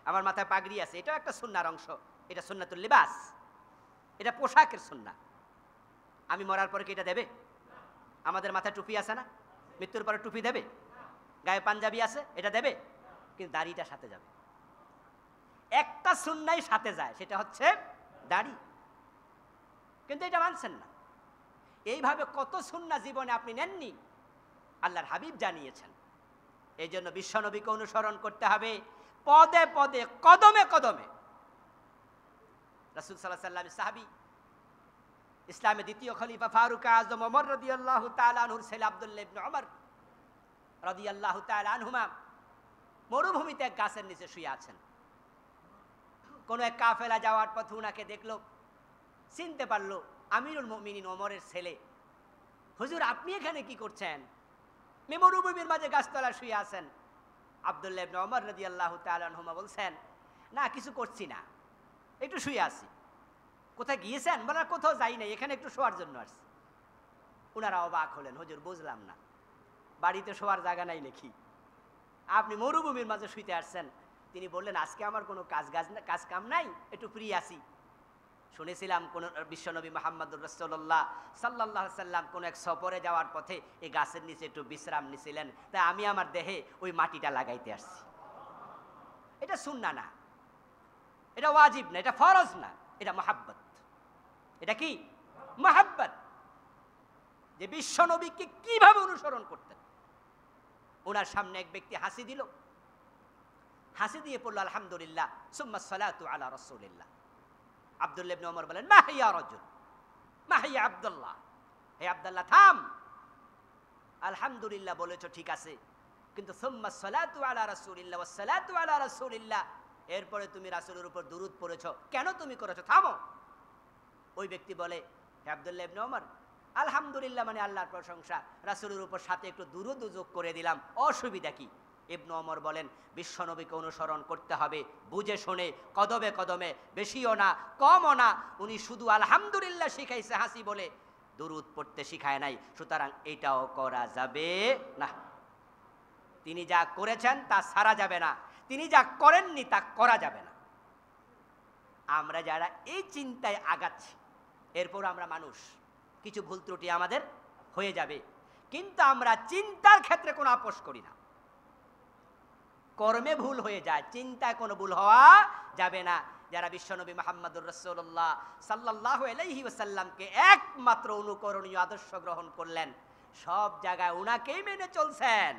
আমার মাথায় পাগড়ি আছে, এটাও একটা সুন্নার অংশ। এটা সুন্নাতুল লিবাস, এটা পোশাকের সুন্নাহ। আমি মরার পরে কি এটা দেবে? আমাদের মাথায় টুপি আছে না, মৃত্যুর পরে টুপি দেবে? গায়ে পাঞ্জাবি আছে, এটা দেবে? কিন্তু দাড়িটা সাথে যাবে। একটা সুন্নাই সাথে যায়, সেটা হচ্ছে দাড়ি। কিন্তু এটা মানছেন না। এইভাবে কত সুন্নাহ জীবনে আপনি নেননি, আল্লাহর হাবিব জানিয়েছেন। এই জন্য বিশ্বনবীকে অনুসরণ করতে হবে পদে পদে, কদমে কদমে। রাসূল সাল্লাল্লাহু আলাইহি ওয়াসাল্লাম সাহাবী, ইসলামের দ্বিতীয় খলিফা ফারুক আযম ওমর রাদিয়াল্লাহু তাআলা আনহুর ছেলে আব্দুল্লাহ ইবনে ওমর রাদিয়াল্লাহু তাআলা আনহুমা মরুভূমিতে এক গাছের নিচে শুয়ে আছেন। কোন এক কাফেলা যাওয়ার পথে উনাকে দেখলো, চিনতে পারলো আমিরুল মুমিনিন ওমরের ছেলে। হুজুর, আপনি এখানে কি করছেন? মরুভূমির মাঝে গাছতলা শুয়ে আছেন। আব্দুল্লাহ ইবনে ওমর রাদিয়াল্লাহু তাআলা আনহুমা বলছেন, না কিছু করছি না, একটু শুয়ে আছি। কোথায় গিয়েছেন? বলে কোথাও যাই নাই, এখানে একটু শোয়ার জন্য আসছি। উনারা অবাক হলেন, হুজুর বুঝলাম না, বাড়িতে শোয়ার জায়গা নাই নাকি? আপনি মরুভূমির মাঝে শুইতে আসছেন। তিনি বললেন, আজকে আমার কোনো কাজ কাম নাই, একটু ফ্রি আছি। শুনেছিলাম কোন বিশ্বনবী মুহাম্মদুর রাসূলুল্লাহ সাল্লাল্লাহু আলাইহি সাল্লাম কোন এক সফরে যাওয়ার পথে এই গাছের নিচে একটু বিশ্রাম নিছিলেন, তাই আমি আমার দেহে ওই মাটিটা লাগাইতে আসছি। এটা সুন্নাহ না, এটা ওয়াজিব না, এটা ফরজ না, এটা মুহাব্বত। এটা কি? মুহাব্বত। যে বিশ্বনবীকে কিভাবে অনুসরণ করতেন। ওনার সামনে এক ব্যক্তি হাসি দিল, হাসি দিয়ে পড়ল আলহামদুলিল্লাহ সুম্মা সালাতু আলা রাসূলিল্লাহ। আব্দুল্লাহ ইবনে ওমর বলেন, মা হিয়া রাজুল, মা হিয়া আব্দুল্লাহ, হে আব্দুল্লাহ থাম। আলহামদুলিল্লাহ বলেছো ঠিক আছে, কিন্তু সুম্মা সালাতু আলা রাসূলিল্লাহ ওয়াস সালাতু আলা রাসূলিল্লাহ, এরপরে তুমি রাসূলের উপর দুরূদ পড়েছো, কেন তুমি করেছো? থামো। ওই ব্যক্তি বলে, হে আব্দুল্লাহ ইবনে ওমর, আলহামদুলিল্লাহ মানে আল্লাহর প্রশংসা, রাসূলের উপর সাথে একটু দুরূদ যোগ করে দিলাম, অসুবিধা কি? ইবনে ওমর বলেন, বিশ্বনবীকে অনুসরণ করতে হবে বুঝে শুনে, কদমে কদমে, বেশিও না কমও না। উনি শুধু আলহামদুলিল্লাহ শিখাইছে হাসি বলে, দুরূদ পড়তে শিখায় নাই, সুতরাং এটাও করা যাবে না। তিনি যা করেছেন তা ছাড়া যাবে না, তিনি যা করেননি তা করা যাবে না। আমরা যারা এই চিন্তায় আগাচ্ছি, এরপর আমরা মানুষ, কিছু ভুল ত্রুটি আমাদের হয়ে যাবে, কিন্তু আমরা চিন্তার ক্ষেত্রে কোনো আপোষ করি না। কর্মে ভুল হয়ে যায়, চিন্তায় কোনো ভুল হওয়া যাবে না। যারা বিশ্বনবী মুহাম্মদুর রাসূলুল্লাহ সাল্লাল্লাহু আলাইহি ওয়াসাল্লামকে একমাত্র অনুকরণীয় আদর্শ গ্রহণ করলেন, সব জায়গায় উনাকেই মেনে চলছেন,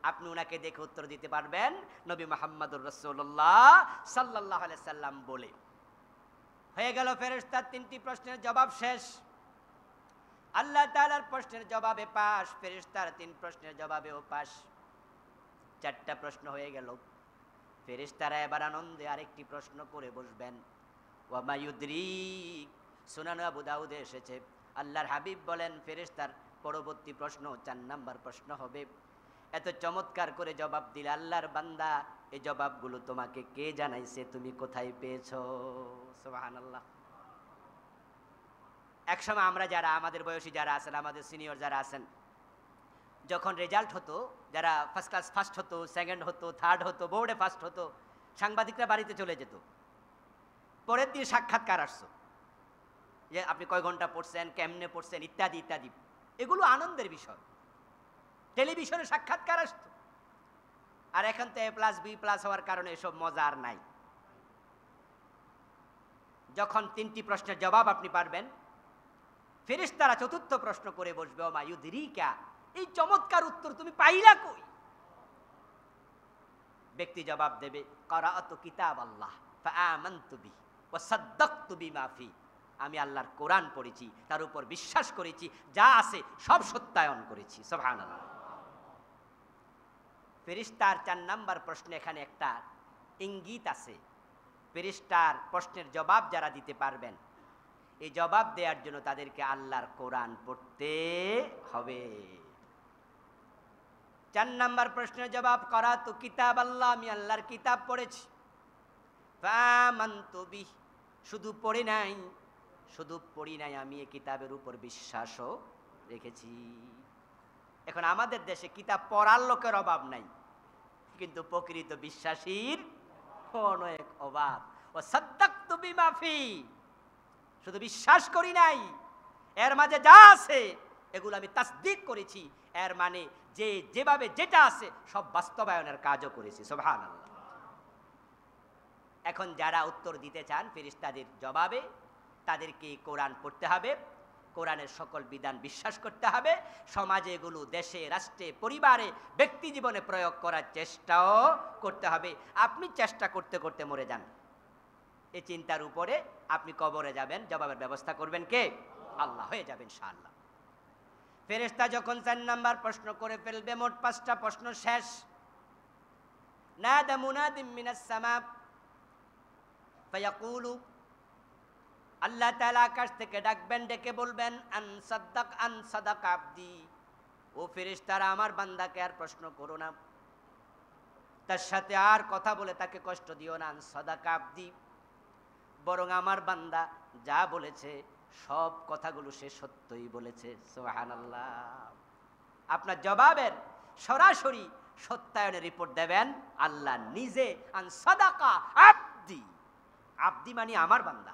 আপনি উনাকে দেখে উত্তর দিতে পারবেন নবী মুহাম্মদুর রাসূলুল্লাহ সাল্লাল্লাহু আলাইহি সাল্লাম বলে। হয়ে গেল ফেরেশতার 3টি প্রশ্নের জবাব শেষ। আল্লাহ তাআলার প্রশ্নের জবাবে পাস, ফেরেশতার 3 প্রশ্নের জবাবেও পাস, 4টা প্রশ্ন হয়ে গেল। ফেরেশতারা এবার আনন্দে আরেকটি প্রশ্ন করে বসবেন। ওয়া মা ইউদরিক, সুনান আবু দাউদে এসেছে, আল্লাহর হাবিব বলেন ফেরেশতার পরবর্তী প্রশ্ন 4 নাম্বার প্রশ্ন হবে, এত চমৎকার করে জবাব দিলে আল্লাহর বান্দা, এই জবাবগুলো তোমাকে কে জানাইছে, তুমি কোথায় পেয়েছো? সুবহানাল্লাহ। একসময় আমরা যারা আমাদের বয়সী যারা আছেন, আমাদের সিনিয়র যারা আছেন, যখন রেজাল্ট হতো, যারা ফার্স্ট ক্লাস ফার্স্ট হতো, সেকেন্ড হতো, থার্ড হতো, বোর্ডে ফার্স্ট হতো, সাংবাদিকরা বাড়িতে চলে যেত, পরের দিন সাক্ষাৎকার আসতো, যে আপনি কয় ঘন্টা পড়ছেন, কেমনে পড়ছেন, ইত্যাদি ইত্যাদি। এগুলো আনন্দের বিষয়। টেলিভিশনে সাক্ষাৎকার আসতো। আর এখন তো A+B+ হওয়ার কারণে এসব মজা আর নাই। যখন 3টি প্রশ্নের জবাব আপনি পারবেন, ফেরেশতারা 4র্থ প্রশ্ন করে বসবে, ওয়া মা ইউদরিকা, এই চমৎকার উত্তর তুমি পাইলা কই? ব্যক্তি জবাব দেবে, ক্বারাআতু কিতাব আল্লাহ ফাআমানতু বিহি ওয়া সাদ্দাকতু বিমা ফি, আমি আল্লাহর কোরআন পড়েছি, তার উপর বিশ্বাস করেছি, যা আছে সব সত্যায়ন করেছি। সুবহানাল্লাহ। ফেরেশতার 4 নাম্বার প্রশ্নে এখানে একটা ইঙ্গিত আছে। ফেরেশতার প্রশ্নের জবাব যারা দিতে পারবেন, এই জবাব দেওয়ার জন্য তাদেরকে আল্লাহর কোরআন পড়তে হবে। 4 নাম্বার প্রশ্নের জবাব, ক্বারাতু কিতাব আল্লাহ, আমি আল্লাহর কিতাব পড়েছি, ফাআমানতু বিহি, শুধু পড়ি নাই, আমি এই কিতাবের উপর বিশ্বাসও রেখেছি। এখন আমাদের দেশে কিতাব পড়ার লোকের অভাব নাই, কিন্তু প্রকৃত বিশ্বাসীর অনেক অভাব। ও সাদ্দাকতু বিমা ফি, শুধু বিশ্বাস করি নাই, এর মাঝে যা আছে এগুলো আমি তাসদিক করেছি, এর মানে যে যেভাবে যেটা আছে সব বাস্তবায়নের কাজও করেছি। সুবহানাল্লাহ। এখন যারা উত্তর দিতে চান ফেরেশতাদের জবাবে, তাদেরকে কোরআন পড়তে হবে, কোরআনের সকল বিধান বিশ্বাস করতে হবে, সমাজে এগুলো দেশে, রাষ্ট্রে, পরিবারে, ব্যক্তি জীবনে প্রয়োগ করার চেষ্টাও করতে হবে। আপনি চেষ্টা করতে করতে মরে যান, এই চিন্তার উপরে আপনি কবরে যাবেন, জবাবের ব্যবস্থা করবেন কে? আল্লাহ। হয়ে যাবে ইনশাআল্লাহ। ফেরেশতা যখন 4 নাম্বার প্রশ্ন করে ফেলবে, মোট 5টা প্রশ্ন শেষ। নাদা মুনাদিম মিনাস সামা ফায়াকুলু, আল্লাহ তাআলা আকাশ থেকে ডাকবেন, ডেকে বলবেন, আন সাদাকা আবদি, ও ফেরেশতারা আমার বান্দাকে আর প্রশ্ন করো না, তার সাথে আর কথা বলে তাকে কষ্ট দিও না। আন সাদাকা আবদি, বরং আমার বান্দা যা বলেছে সব কথাগুলো সে সত্যই বলেছে। সুবহানাল্লাহ। আপনার জবাবের সরাসরি সত্যায়নের রিপোর্ট দেবেন আল্লাহ নিজে। আন সাদাকা আবদি, আবদি মানে আমার বান্দা।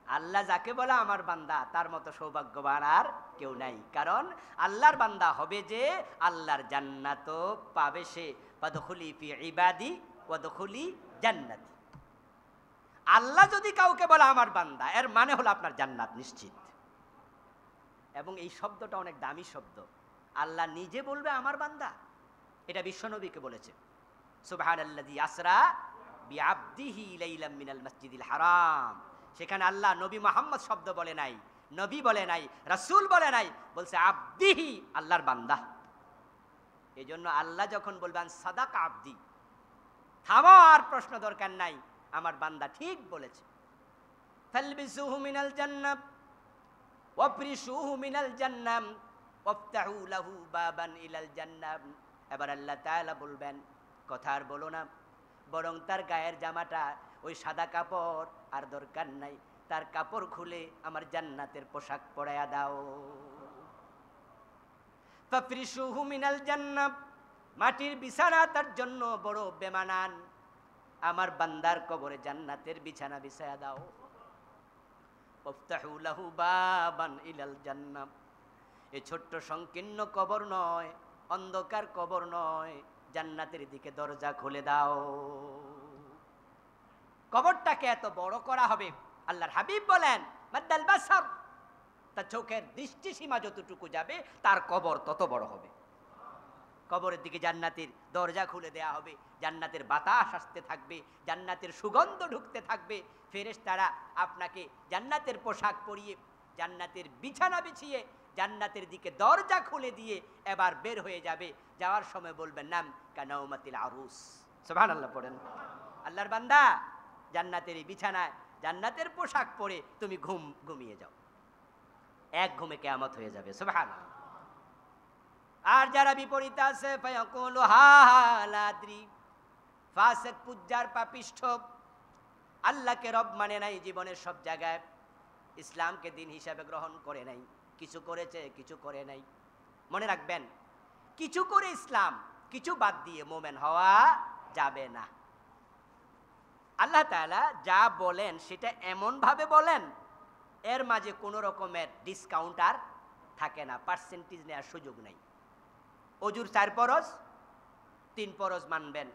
আল্লাহ যাকে বলে আমার বান্দা, তার মতো সৌভাগ্যবান আর কেউ নাই। কারণ আল্লাহর বান্দা হবে যে আল্লাহর জান্নাত পাবে সে। ফাদখুলি ফি ইবাদি ওয়াদখুলি জান্নাতি। আল্লাহ যদি কাউকে বলে আমার বান্দা, এর মানে হলো আপনার জান্নাত নিশ্চিত। এবং এই শব্দটা অনেক দামি শব্দ। আল্লাহ নিজে বলবে আমার বান্দা, এটা বিশ্বনবীকে বলেছে। সুবহানাল্লাযী আসরা বিআবদিহি লাইলাম মিনাল মাসজিদিল হারাম। সেখানে আল্লাহ নবী মুহাম্মদ শব্দ বলে নাই, নবী বলে নাই, রাসূল বলে নাই, বলছে আবদিহি, আল্লাহর বান্দা। এই জন্য আল্লাহ যখন বলবেন সাদাকা আবদি, থামো, আর প্রশ্ন দরকার নাই, আমার বান্দা ঠিক বলেছে। ফালবিসুহু মিনাল জান্নাহ ওয়াফরিশুহু মিনাল জান্নাহ ওয়াফতাহু লাহু বাবান ইলাল জান্নাহ। এবার আল্লাহ তাআলা বলবেন, কথা আর বলো না, বরং তার গায়ের জামাটা, ওই সাদা কাপড় আর দরকার নাই, তার কাপড় খুলে আমার জান্নাতের পোশাক পরাইয়া দাও। ফাফরিশুহু মিনাল জান্নাহ, মাটির বিছানা তার জন্য বড় বেমানান, আমার বান্দার কবরে জান্নাতের বিছানা বিছায়া দাও। ওয়াফতাহু লাহু বাবান ইলাল জান্নাহ, এই ছোট্ট সংকীর্ণ কবর নয়, অন্ধকার কবর নয়, জান্নাতের দিকে দরজা খুলে দাও। কবরটাকে এত বড় করা হবে, আল্লাহর হাবিব বলেন মাদ্দাল বাসার, তার চোখের দৃষ্টি সীমা যতটুকু যাবে তার কবর তত বড় হবে। কবরের দিকে জান্নাতের দরজা খুলে দেয়া হবে, জান্নাতের বাতাস আসতে থাকবে, জান্নাতের সুগন্ধ ঢুকতে থাকবে। ফেরেশতারা আপনাকে জান্নাতের পোশাক পরিয়ে, জান্নাতের বিছানা বিছিয়ে, জান্নাতের দিকে দরজা খুলে দিয়ে এবার বের হয়ে যাবে। যাওয়ার সময় বলবেন নাম কানাউমাতিল আরুস। সুবহানাল্লাহ পড়েন। আল্লাহর বান্দা, জান্নাতের এই বিছানায় জান্নাতের পোশাক পরে তুমি ঘুমিয়ে যাও, এক ঘুমে কিয়ামত হয়ে যাবে। সুবহানাল্লাহ। আর যারা বিপরীত আছে, ফায়াকুলু হা হা লা আদরি, ফাসিক, পুজ্জার, পাপিষ্ঠ, আল্লাহকে রব মানে নাই জীবনের সব জায়গায়, ইসলামকে দিন হিসাবে গ্রহণ করে নাই, কিছু করেছে কিছু করে নাই। মনে রাখবেন, কিছু করে ইসলাম, কিছু বাদ দিয়ে মোমেন হওয়া যাবে না। আল্লাহ তাআলা যা বলেন সেটা এমন ভাবে বলেন, এর মাঝে কোনো রকমের ডিসকাউন্ট আর থাকে না, পার্সেন্টেজ নেওয়ার সুযোগ নেই। অজুর 4 ফরজ, 3 ফরজ মানবেন,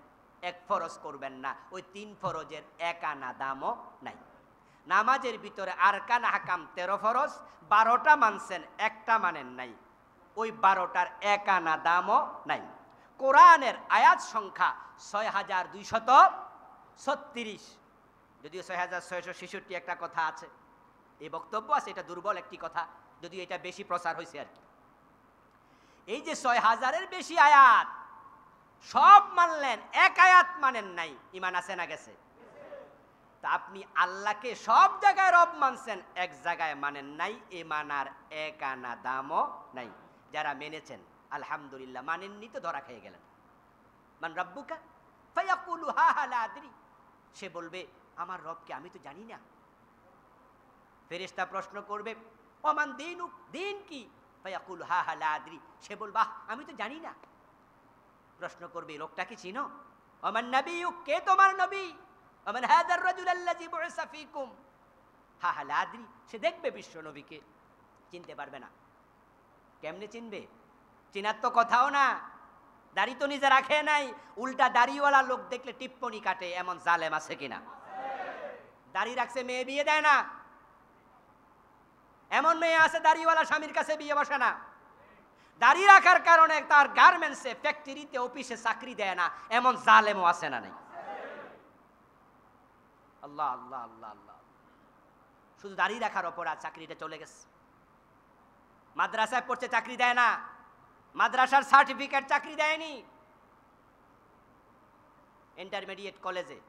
1 ফরজ করবেন না, ওই 3 ফরজের 1 আনা দামও নাই। নামাজের ভিতরে আরকান হাকাম 13 ফরজ, 12টা মানছেন, একটা মানেন নাই, ওই 12টার 1 আনা দামও নাই। কোরআনের আয়াত সংখ্যা 6236, যদিও 6666 একটা কথা আছে, এই বক্তব্য আছে, এটা দুর্বল একটি কথা, যদিও এটা বেশি প্রচার হয়েছে আর কি। এই যে 6000-এর বেশি আয়াত সব মানলেন, 1 আয়াত মানেন নাই, ঈমান আছে না গেছে? তা আপনি আল্লাহকে সব জায়গায় রব মানছেন, 1 জায়গায় মানেন নাই, এ মানার 1 আনা দামও নাই। যারা মেনেছেন আলহামদুলিল্লাহ, মানেননি তো ধরা খেয়ে গেলেন। মান রাব্বুকা ফায়াকুলু হা হা লা আদরি, সে বলবে আমার রবকে আমি তো জানি না। ফেরেশতা প্রশ্ন করবে ওমান দীনুক, দিন কি? ফায়াকুল হা হা লা আদরি, সে বলবা আমি তো জানি না। প্রশ্ন করবে লোকটাকে চিনো? ওমান নবিয়্যুক, কে তোমার নবী? ওমান হাযার রাজুল আল্লাযী বুইসা ফীকুম, হা হা লা আদরি, সে দেখবে বিশ্ব নবীকে, চিনতে পারবে না। কেমনে চিনবে? চিনার তো কথাও না, দাড়ি তো নিজে রাখে নাই, উল্টা দাড়িওয়ালা লোক দেখলে টিপ্পনি কাটে, এমন জালেম আছে কিনা? দাড়ি রাখছে মেয়ে বিয়ে দেয় না, এমন মেয়ে আছে দাড়িওয়ালা স্বামীর কাছে বিয়ে বসে না। দাড়ি রাখার কারণে তার গার্মেন্টসে, ফ্যাক্টরিতে, অফিসে চাকরি দেয় না, এমন জালেমও আছে না নাই? আল্লাহ আল্লাহ আল্লাহ আল্লাহ, শুধু দাড়ি রাখার অপরাধ চাকরিটা চলে গেছে। মাদ্রাসায় পড়ছে চাকরি দেয় না, মাদ্রাসার সার্টিফিকেট চাকরি দেয়নি। ইন্টারমিডিয়েট কলেজে,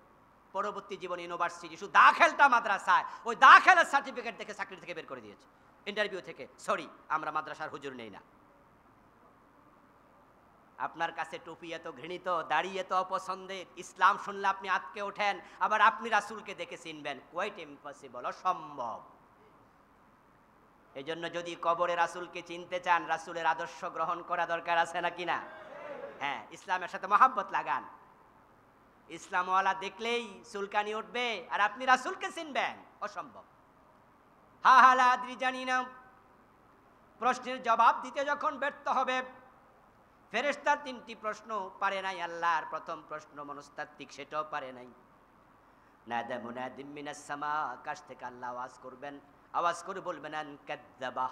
পরবর্তী জীবন ইউনিভার্সিটি, শুধু দাখিলটা মাদ্রাসায়, ওই দাখিলের সার্টিফিকেট দেখে চাকরি থেকে বের করে দিয়েছে, ইন্টারভিউ থেকে, সরি আমরা মাদ্রাসার হুজুর নেই না। আপনার কাছে টুপি এত ঘৃণিত, দাড়ি এত অপছন্দের, ইসলাম শুনলে আপনি আটকে ওঠেন, আবার আপনি রাসূলকে দেখে চিনবেন, কোয়াইট ইম্পসিবল, অসম্ভব। এই জন্য যদি কবরে রাসূলকে চিনতে চান, রাসূলের আদর্শ গ্রহণ করা দরকার আছে নাকি না? হ্যাঁ, ইসলামের সাথে মহাব্বত লাগান। ইসলামওয়ালা দেখলেই চুলকানি উঠবে, আর আপনি রাসূলকে চিনবেন, অসম্ভব। হা হা লা আদরি, জানি না। প্রশ্নের জবাব দিতে যখন ব্যর্থ হবে, ফেরেশতার 3টি প্রশ্ন পারে নাই আল্লাহর। প্রথম প্রশ্ন মনস্তাত্ত্বিক, সেটাও পারে নাই। নাদা মুনাদিম মিনাস সামা, আকাশ থেকে আল্লাহ আওয়াজ করবেন, আওয়াজ করে বলবেন আন কাযযাবা,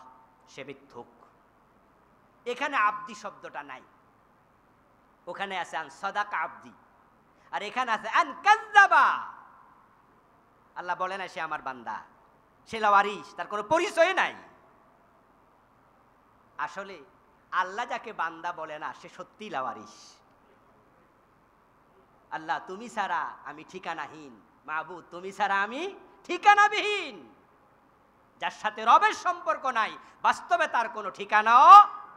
সে মিথ্যুক। এখানে আব্দি শব্দটা নাই, ওখানে আছে আন সাদাকা আব্দি, আর এখানে আছে আন কাযযাবা। আল্লাহ বলে না সে আমার বান্দা, সে লাওয়ারিস, তার কোনো পরিচয় নাই। আসলে আল্লাহ যাকে বান্দা বলে না, সে সত্যি লাওয়ারিস। আল্লাহ তুমি ছাড়া আমি ঠিকানাহীন, মাবুদ তুমি ছাড়া আমি ঠিকানাবিহীন। যার সাথে রবের সম্পর্ক নাই, বাস্তবে তার কোনো ঠিকানাও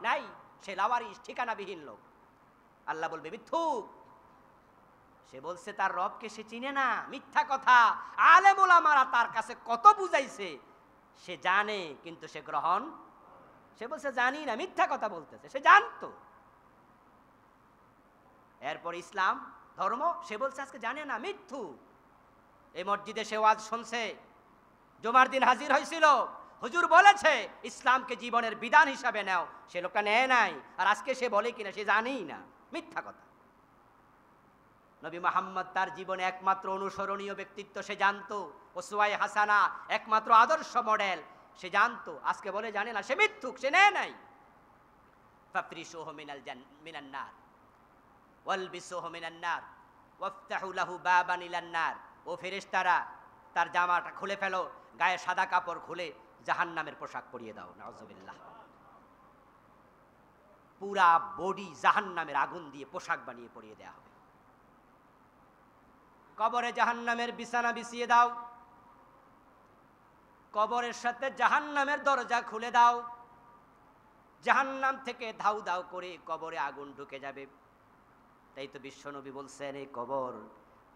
নাই, সে লাওয়ারিস, ঠিকানাবিহীন লোক। আল্লাহ বলবে মিথ্যুক, সে বলছে তার রবকে সে চিনে না, মিথ্যা কথা। আলেম উলামারা তার কাছে কত বুঝাইছে, সে জানে কিন্তু সে গ্রহণ, সে বলছে জানি না, মিথ্যা কথা বলতেছে, সে জানতো। এরপর ইসলাম ধর্ম, সে বলছে আজকে জানে না, মিথ্যু। এই মসজিদে সে ওয়াজ শুনছে, জুমার দিন হাজির হয়েছিল, হুজুর বলেছে ইসলামকে জীবনের বিধান হিসাবে নাও, সে লোকটা নেয় নাই, আর আজকে সে বলে কিনা সে জানেই না, মিথ্যা কথা। নবী মুহাম্মদ তার জীবনে একমাত্র অনুসরণীয় ব্যক্তিত্ব, সে জানতো, উসওয়ায়ে হাসানা, একমাত্র আদর্শ মডেল, সে জানতো, আজকে বলে জানে না, সে মিথ্যুক, সে নেয় নাই। ফাফরিশুহু মিনান নার ওয়ালবিসুহু মিনান নার ওয়াফতাহু লাহু বাবান ইলান নার। ও ফেরেশতারা, তার জামাটা খুলে ফেলো, গায়ে সাদা কাপড় খুলে জাহান্নামের পোশাক পরিয়ে দাও। নাউযুবিল্লাহ। পুরা বডি জাহান্নামের আগুন দিয়ে পোশাক বানিয়ে পরিয়ে দেয়া হবে। কবরে জাহান্নামের বিছানা বিছিয়ে দাও, কবরের সাথে জাহান্নামের দরজা খুলে দাও, জাহান্নাম থেকে ধাউ ধাউ করে কবরে আগুন ঢুকে যাবে। তাই তো বিশ্বনবী বলছেন, এই কবর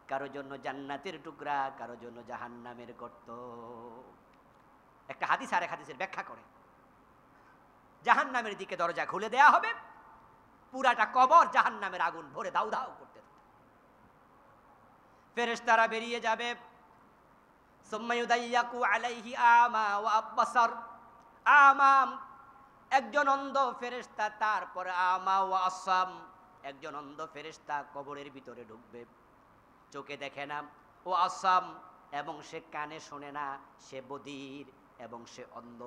কারো জন্য জান্নাতের টুকরা, কারো জন্য জাহান্নামের গর্ত। একটা হাদিস আরেক হাদিসের ব্যাখ্যা করে, জাহান্নামের দিকে দরজা খুলে দেয়া হবে, পুরাটা কবর জাহান্নামের আগুন ভরে দাউ দাউ করতে থাকে। ফেরেশতারা বেরিয়ে যাবে, সুম্মা ইউদাইয়াকু আলাইহি আমা ওয়া আবসার। আমাম একজন অন্ধ ফেরেশতা, তারপর আমা ওয়া আসাম একজন অন্ধ ফেরেশতা কবরের ভিতরে ঢুকবে, চোখে দেখে না, ও আসাম এবং সে কানে শোনে না, সে বধির এবং সে অন্ধ।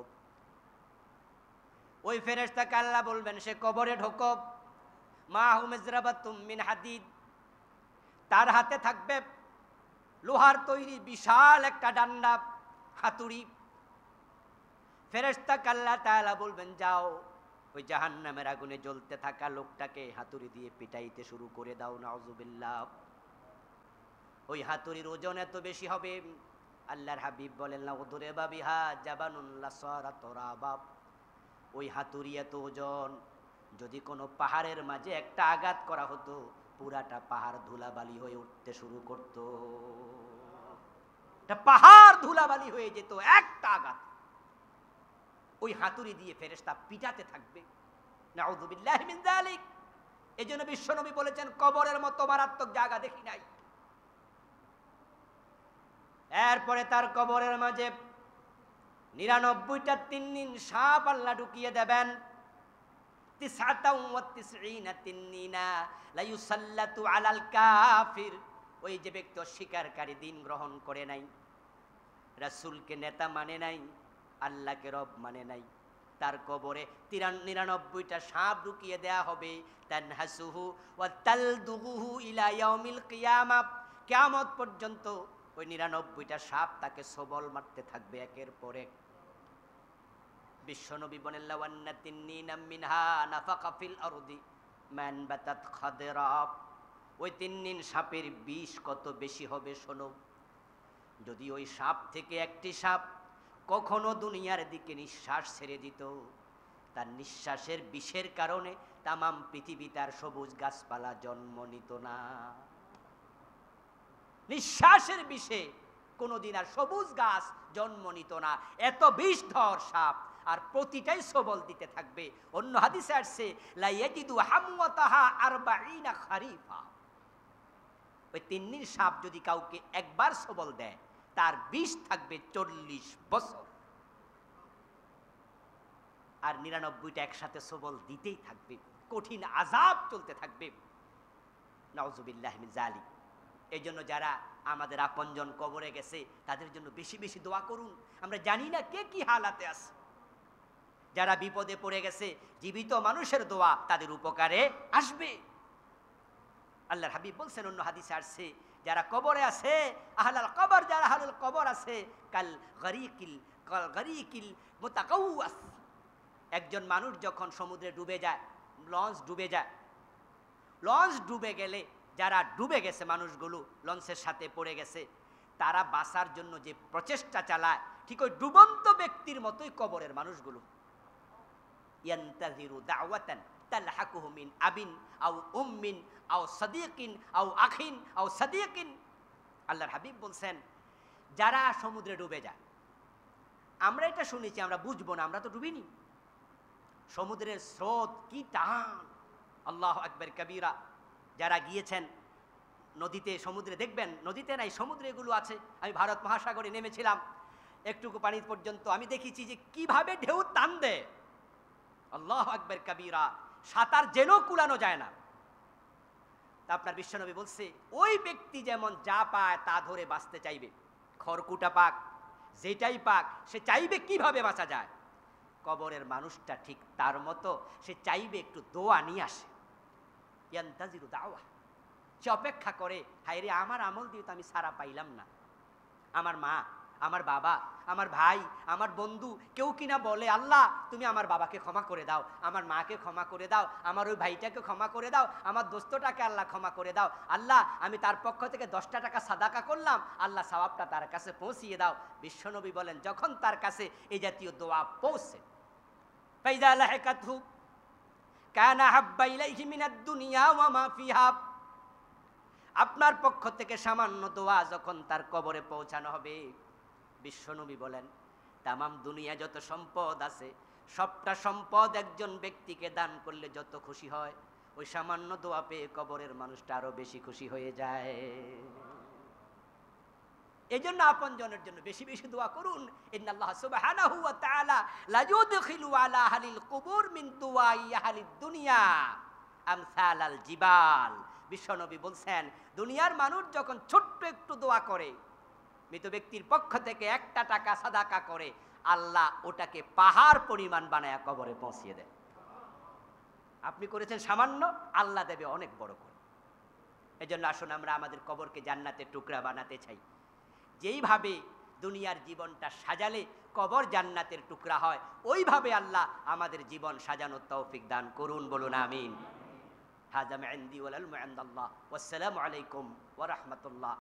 ওই ফেরেশতাকে আল্লাহ বলবেন সে কবরে ঢোকো, মাহু মিজরাবাতুম মিন হাদিদ, তার হাতে থাকবে লোহার তৈরি বিশাল একটা ডান্ডা, হাতুড়ি। ফেরেশতাকে আল্লাহ তাআলা বলবেন যাও, ওই জাহান্নামের আগুনে জ্বলতে থাকা লোকটাকে হাতুড়ি দিয়ে পিটাইতে শুরু করে দাও। নাউযুবিল্লাহ। ওই হাতুড়ির ওজন এত বেশি হবে, আল্লাহর হাবিব বলেন না উদরিবা বিহা জাবানুন লাসারা তুরাবা। ওই হাতুড়ি এত ওজন, যদি কোনো পাহাড়ের মাঝে একটা আঘাত করা হতো, পুরাটা পাহাড় ধুলাবালি হয়ে উঠতে শুরু করত, পাহাড় ধুলাবালি হয়ে যেত একটা আঘাত। ওই হাতুড়ি দিয়ে ফেরেশতা পিটাতে থাকবে। নাউযুবিল্লাহি মিন যালিক। এজন্য বিশ্বনবী বলেছেন, কবরের মতো মারাত্মক জায়গা দেখি নাই। এরপরে তার কবরের মাঝে 99টা তিন্নিন সাপ আল্লাহ ঢুকিয়ে দেবেন। 99 তিন্নিনা লা ইউসাল্লাতু আলাল কাফির। ওই যে ব্যক্তি অস্বীকারী, দিন গ্রহণ করে নাই, রাসূলকে নেতা মানে নাই, আল্লাহকে রব মানে নাই, তার কবরে 99টা সাপ ঢুকিয়ে দেয়া হবে। তানহাসুহু ওয়া তালদুগুহু ইলা ইয়াউমিল কিয়ামা। কিয়ামত পর্যন্ত ওই 99টা সাপ তাকে সবল মারতে থাকবে একের পর এক। বিশ্বনবী বলেন, লাওয়ান্না তিন্নিনা মিনহা নাফাকা ফিল আরদি মান বাতাত খাদরা। ওই তিন্নিন সাপের বিষ কত বেশি হবে শোনো। যদি ওই সাপ থেকে একটি সাপ কখনো দুনিয়ার দিকে নিঃশ্বাস ছেড়ে দিত, তার নিঃশ্বাসের বিষের কারণে তামাম পৃথিবী তার সবুজ গাছপালা জন্ম নিত না। নিঃশ্বাসের বিষে কোনোদিন আর সবুজ গাছ জন্ম নিত না, এত বিষধর সাপ। আর প্রতিটাই সবল দিতে থাকবে। অন্য হাদিসে আসছে, লা ইয়াজিদু হামওয়াতাহা 40 খারিফা। ওই তিন্নির সাপ যদি কাউকে একবার সবল দেয়, তার বিষ থাকবে 40 বছর। আর 99টা একসাথে সবল দিতেই থাকবে, কঠিন আযাব চলতে থাকবে। নাউযুবিল্লাহি মিন যালিক। এই জন্য যারা আমাদের আপনজন কবরে গেছে, তাদের জন্য বেশি বেশি দোয়া করুন। আমরা জানি না কে কি হালাতে আছে। যারা বিপদে পড়ে গেছে, জীবিত মানুষের দোয়া তাদের উপকারে আসবে। আল্লাহর হাবিব বলছেন, অন্য হাদিসে আসছে, যারা কবরে আছে, আহলাল কবর, যারা আহলুল কবর আছে, কাল গরীকিল মুতাকাওয়াস। একজন মানুষ যখন সমুদ্রে ডুবে যায়, লঞ্চ ডুবে যায়, লঞ্চ ডুবে গেলে যারা ডুবে গেছে মানুষগুলো লঞ্চের সাথে পড়ে গেছে, তারা বাঁচার জন্য যে প্রচেষ্টা চালায়, ঠিক ওই ডুবন্ত ব্যক্তির মতোই কবরের মানুষগুলো ইয়ান্তাযিরু দাওয়াতান তালহাকুহু মিন আবিন আও উম্মিন আও সাদিকিন আও আখিন আও সাদিকিন। আল্লাহর হাবিব বলছেন, যারা সমুদ্রে ডুবে যায়, আমরা এটা শুনেছি, আমরা বুঝবো না, আমরা তো ডুবিনি। সমুদ্রের স্রোত কি টান, আল্লাহু আকবার কবীরা। যারা গিয়েছেন নদীতে, সমুদ্রে দেখবেন, নদীতে নাই সমুদ্রে এগুলো আছে। আমি ভারত মহাসাগরে নেমেছিলাম, একটুকু পানি পর্যন্ত আমি দেখেছি যে কিভাবে ঢেউ টান দেয়। আল্লাহু আকবার কবীরা। সাঁতার যেন কুলানো যায় না। তা আপনার বিশ্বনবী বলছে, ওই ব্যক্তি যেমন যা পায় তা ধরে বাঁচতে চাইবে, খড়কুটা পাক, যেটাই পাক, সে চাইবে কিভাবে বাঁচা যায়। কবরের মানুষটা ঠিক তার মতো, সে চাইবে একটু দোয়া নিয়ে আসে। ইয়ান্তাজিরু দাওয়া। সে অপেক্ষা করে, হায় রে, আমার আমল দিয়ে তো আমি সারা পাইলাম না। আমার মা, আমার বাবা, আমার ভাই, আমার বন্ধু কেউ কিনা বলে, আল্লাহ তুমি আমার বাবাকে ক্ষমা করে দাও, আমার মাকে ক্ষমা করে দাও, আমার ওই ভাইটাকে ক্ষমা করে দাও, আমার দোস্তটাকে আল্লাহ ক্ষমা করে দাও, আল্লাহ আমি তার পক্ষ থেকে 10টা টাকা সাদাকা করলাম, আল্লাহ সওয়াবটা তার কাছে পৌঁছিয়ে দাও। বিশ্বনবী বলেন, যখন তার কাছে এই জাতীয় দোয়া পৌঁছে, ফাইযা লাহিকাতহু কানা হাব্বা ইলাইহি মিনাদ দুনিয়া ওয়া মা ফিহা। আপনার পক্ষ থেকে সামান্য দোয়া যখন তার কবরে পৌঁছানো হবে, বিশ্বনবী বলেন, তামাম দুনিয়া যত সম্পদ আছে, সবটা সম্পদ একজন ব্যক্তিকে দান করলে যত খুশি হয়, ওই সামান্য দোয়া পেয়ে কবরের মানুষটা আরো বেশি খুশি হয়ে যায়। এই জন্য আপনজনের জন্য বেশি বেশি দোয়া করুন। ইন্নাল্লাহ সুবহানাহু ওয়া তাআলা লা ইউদখিলু আলা আহলিল কুবুর মিন দুআই আহলিদ দুনিয়া আমসালাল জিবাল। বিশ্বনবী বলছেন, দুনিয়ার মানুষ যখন ছোট্ট একটু দোয়া করে, মৃত ব্যক্তির পক্ষ থেকে 1টা টাকা সাদাকা করে, আল্লাহ ওটাকে পাহাড় পরিমাণ বানায়া কবরে পৌঁছিয়ে দেয়। আপনি করেছেন সামান্য, আল্লাহ দেবে অনেক বড় করে। এজন্য আসুন আমরা আমাদের কবরকে জান্নাতের টুকরা বানাতে চাই। যেইভাবে দুনিয়ার জীবনটা সাজালে কবর জান্নাতের টুকরা হয়, ওইভাবে আল্লাহ আমাদের জীবন সাজানোর তৌফিক দান করুন, বলুন আমিন। হাযা মা ইনদি ওয়াল ইলমু ইনদাল্লাহ। ওয়াসসালামু আলাইকুম ওয়া রাহমাতুল্লাহ।